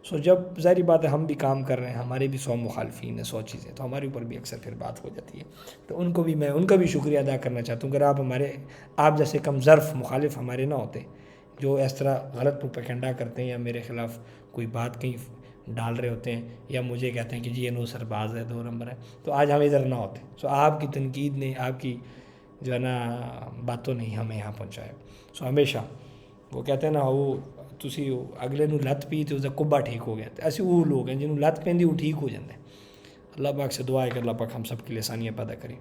سو جب ظاہری بات ہے ہم بھی کام کر رہے ہیں، ہمارے بھی 100 مخالفین ہیں، 100 چیزیں، تو ہمارے اوپر بھی اکثر پھر بات ہو جاتی ہے، تو ان کو بھی میں ان کا بھی شکریہ ادا کرنا چاہتا ہوں۔ اگر آپ جیسے کم ظرف مخالف ہمارے نہ ہوتے، جو اس طرح غلط پروپیگنڈا کرتے ہیں یا میرے خلاف کوئی بات کہیں ڈال رہے ہوتے ہیں، یا مجھے کہتے ہیں کہ جی یہ نو سرباز ہے، 2 نمبر ہے، تو آج ہم ادھر نہ ہوتے۔ سو آپ کی تنقید نے، آپ کی جو ہے نا باتوں نے ہمیں یہاں پہنچایا۔ سو ہمیشہ وہ کہتے ہیں نا، وہ تسی اگلے نو لت پی تو اسے کبا ٹھیک ہو گیا، تو ایسے وہ لوگ ہیں جنہوں لت پہندی وہ ٹھیک ہو جاتے ہیں۔ اللہ پاک سے دعا ہے کہ اللہ پاک ہم سب کے لیے آسانیاں پیدا کرے۔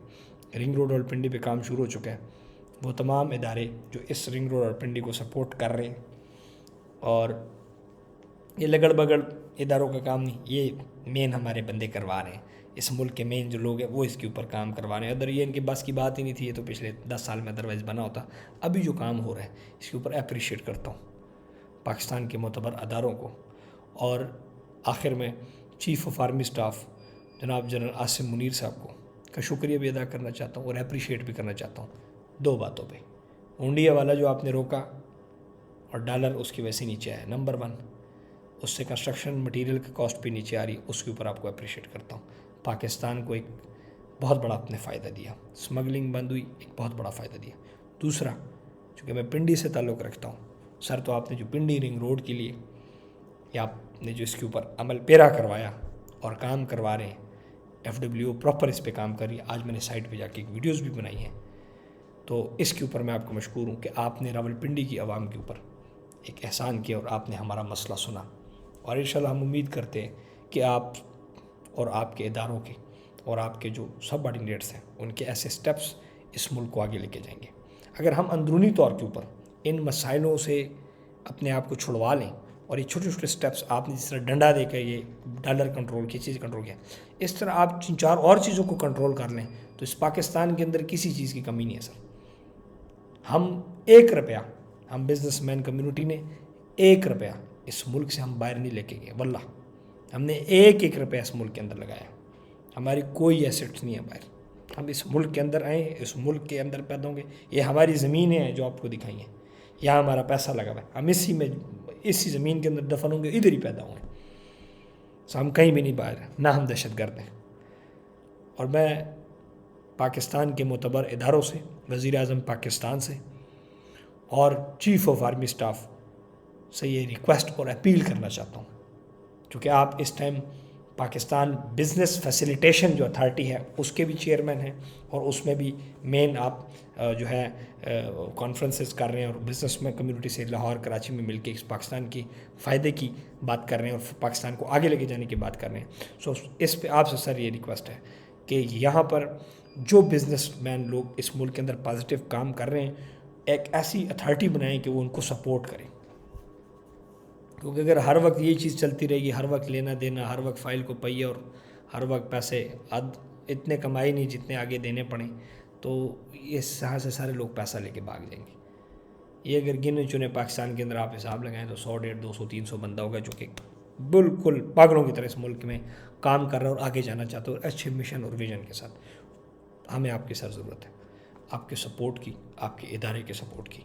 رنگ روڈ اور پنڈی پہ کام شروع ہو چکا ہے، وہ تمام ادارے جو اس رنگ روڈ اور پنڈی کو سپورٹ کر رہے ہیں، اور یہ لگڑ بگڑ اداروں کا کام نہیں، یہ مین ہمارے بندے کروا رہے ہیں، اس ملک کے مین جو لوگ ہیں وہ اس کے اوپر کام کروا رہے ہیں۔ ادھر یہ ان کے بس کی بات ہی نہیں تھی، یہ تو پچھلے 10 سال میں ادروائز بنا ہوتا۔ ابھی جو کام ہو رہا ہے اس کے اوپر اپریشیٹ کرتا ہوں پاکستان کے معتبر اداروں کو۔ اور آخر میں چیف آف آرمی سٹاف جناب جنرل عاصم منیر صاحب کو کا شکریہ بھی ادا کرنا چاہتا ہوں، اور اپریشیٹ بھی کرنا چاہتا ہوں 2 باتوں پہ۔ انڈیا والا جو آپ نے روکا اور ڈالر اس کی ویسے نیچے آیا، نمبر 1، اس سے کنسٹرکشن مٹیریل کی کاسٹ بھی نیچے آ رہی، اس کے اوپر آپ کو اپریشیٹ کرتا ہوں۔ پاکستان کو ایک بہت بڑا آپ نے فائدہ دیا، سمگلنگ بند ہوئی، ایک بہت بڑا فائدہ دیا۔ دوسرا، چونکہ میں پنڈی سے تعلق رکھتا ہوں، سر تو آپ نے جو پنڈی رنگ روڈ کے لیے، یا آپ نے جو اس کے اوپر عمل پیرا کروایا اور کام کروا رہے ہیں، FWO پراپر اس پہ کام کر رہی ہے۔ آج میں نے سائٹ پہ جا کے ایک ویڈیوز بھی بنائی ہیں، تو اس کے اوپر میں آپ کو مشکور ہوں کہ آپ نے راول پنڈی کی عوام کے اوپر ایک احسان کیا، اور آپ نے ہمارا مسئلہ سنا، اور انشاءاللہ ہم امید کرتے ہیں کہ آپ اور آپ کے اداروں کے اور آپ کے جو سب آرڈینیٹس ہیں ان کے ایسے سٹیپس اس ملک کو آگے لے کے جائیں گے۔ اگر ہم اندرونی طور کے اوپر ان مسائلوں سے اپنے آپ کو چھڑوا لیں، اور یہ چھوٹے چھوٹے سٹیپس آپ نے جس طرح ڈنڈا دے کے یہ ڈالر کنٹرول کی چیز کنٹرول کیا، اس طرح آپ 4 اور چیزوں کو کنٹرول کر لیں، تو اس پاکستان کے اندر کسی چیز کی کمی نہیں ہے سر۔ ہم 1 روپیہ، ہم بزنس مین کمیونٹی نے 1 روپیہ اس ملک سے ہم باہر نہیں لے کے گئے، واللہ ہم نے 1 روپیہ اس ملک کے اندر لگایا، ہماری کوئی ایسٹ نہیں ہے باہر۔ ہم اس ملک کے اندر آئے، اس ملک کے اندر پیدا ہوں گے، یہ ہماری زمینیں ہیں جو آپ کو دکھائی ہیں، یہاں ہمارا پیسہ لگا ہوا ہے، ہم اسی زمین کے اندر دفن ہوں گے، ادھر ہی پیدا ہوئے، سو ہم کہیں بھی نہیں باہر ہیں، نہ ہم دہشت گرد ہیں۔ اور میں پاکستان کے معتبر اداروں سے، وزیر اعظم پاکستان سے اور چیف آف آرمی سٹاف سے یہ ریکویسٹ اور اپیل کرنا چاہتا ہوں، چونکہ آپ اس ٹائم پاکستان بزنس فیسیلیٹیشن جو اتھارٹی ہے اس کے بھی چیئرمین ہیں، اور اس میں بھی مین آپ جو ہے کانفرنسز کر رہے ہیں، اور بزنس میں کمیونٹی سے لاہور کراچی میں مل کے اس پاکستان کی فائدے کی بات کر رہے ہیں، اور پاکستان کو آگے لے کے جانے کی بات کر رہے ہیں۔ سو اس پہ آپ سے سر یہ ریکویسٹ ہے کہ یہاں پر جو بزنس مین لوگ اس ملک کے اندر پازیٹیو کام کر رہے ہیں ایک ایسی اتھارٹی بنائیں کہ وہ ان کو سپورٹ کریں، کیونکہ اگر ہر وقت یہ چیز چلتی رہے گی، ہر وقت لینا دینا، ہر وقت فائل کو پہیے اور ہر وقت پیسے اتنے کمائے نہیں جتنے آگے دینے پڑیں، تو اس یہاں سے سارے لوگ پیسہ لے کے بھاگ جائیں گے۔ یہ اگر گنے چنے پاکستان کے اندر آپ حساب لگائیں تو 100 150 200 300 بندہ ہوگا جو کہ بالکل پاگلوں کی طرح اس ملک میں کام کر رہا ہے اور آگے جانا چاہتا ہے اور اچھے مشن اور ویژن کے ساتھ۔ ہمیں آپ کی سر ضرورت ہے، آپ کے سپورٹ کی، آپ کے ادارے کے سپورٹ کی،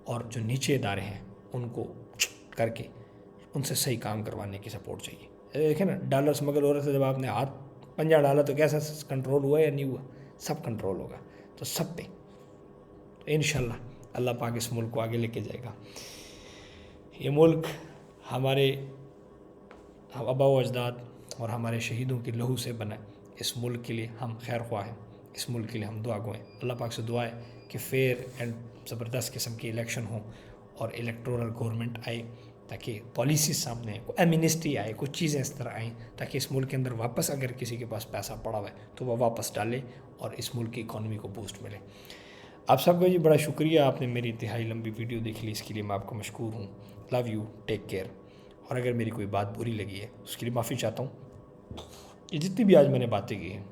اور جو نیچے ادارے ہیں ان کو کر کے ان سے صحیح کام کروانے کی سپورٹ چاہیے۔ دیکھیں نا ڈالر اسمگل ہو رہا تھا، جب آپ نے ہاتھ پنجہ ڈالا تو کیسا کنٹرول ہوا یا نہیں ہوا؟ سب کنٹرول ہوگا، تو سب پہ تو انشاءاللہ اللہ پاک اس ملک کو آگے لے کے جائے گا۔ یہ ملک ہمارے آباء و اجداد اور ہمارے شہیدوں کے لہو سے بنا ہے۔ اس ملک کے لیے ہم خیر خواہ ہیں، اس ملک کے لیے ہم دعا گو ہیں۔ اللہ پاک سے دعا ہے کہ فیئر اینڈ زبردست قسم کی الیکشن ہوں اور الیکٹورل گورنمنٹ آئے، تاکہ پالیسیز سامنے آئے، کوئی ایمنسٹی آئے، کچھ چیزیں اس طرح آئیں تاکہ اس ملک کے اندر واپس اگر کسی کے پاس پیسہ پڑا ہوا ہے تو وہ واپس ڈالے اور اس ملک کی اکانومی کو بوسٹ ملے۔ آپ سب کا جی بڑا شکریہ، آپ نے میری انتہائی لمبی ویڈیو دیکھ لی، اس کے لیے میں آپ کو مشکور ہوں۔ Love you, take care. اور اگر میری کوئی بات بری لگی ہے اس کے لیے معافی چاہتا ہوں۔ یہ جتنی بھی آج میں نے باتیں کی ہیں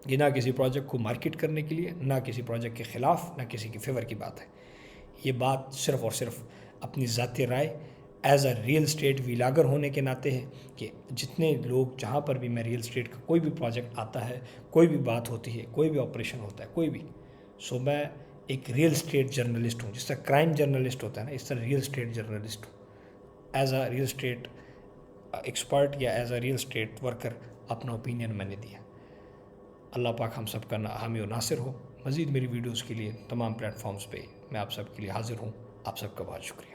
یہ نہ کسی پروجیکٹ کو مارکیٹ کرنے کے لیے، نہ کسی پروجیکٹ کے خلاف، نہ کسی کے فیور کی بات ہے۔ یہ بات صرف اور صرف اپنی ذاتی رائے as a real state vlogger ہونے کے ناطے ہے کہ جتنے لوگ جہاں پر بھی میں ریئل اسٹیٹ کا کوئی بھی پروجیکٹ آتا ہے، کوئی بھی بات ہوتی ہے، کوئی بھی آپریشن ہوتا ہے، کوئی بھی، سو میں ایک ریئل اسٹیٹ جرنلسٹ ہوں۔ جس طرح کرائم جرنلسٹ ہوتا ہے نا، اس طرح ریئل اسٹیٹ جرنلسٹ ہوں۔ As a real estate expert یا as a real estate worker اپنا اوپینین میں نے دیا۔ اللہ پاک ہم سب کا حامی و ناصر ہو۔ مزید میری ویڈیوز کے لیے تمام پلیٹ فارمز پہ میں آپ سب کے لیے حاضر ہوں۔ آپ سب کا بہت شکریہ۔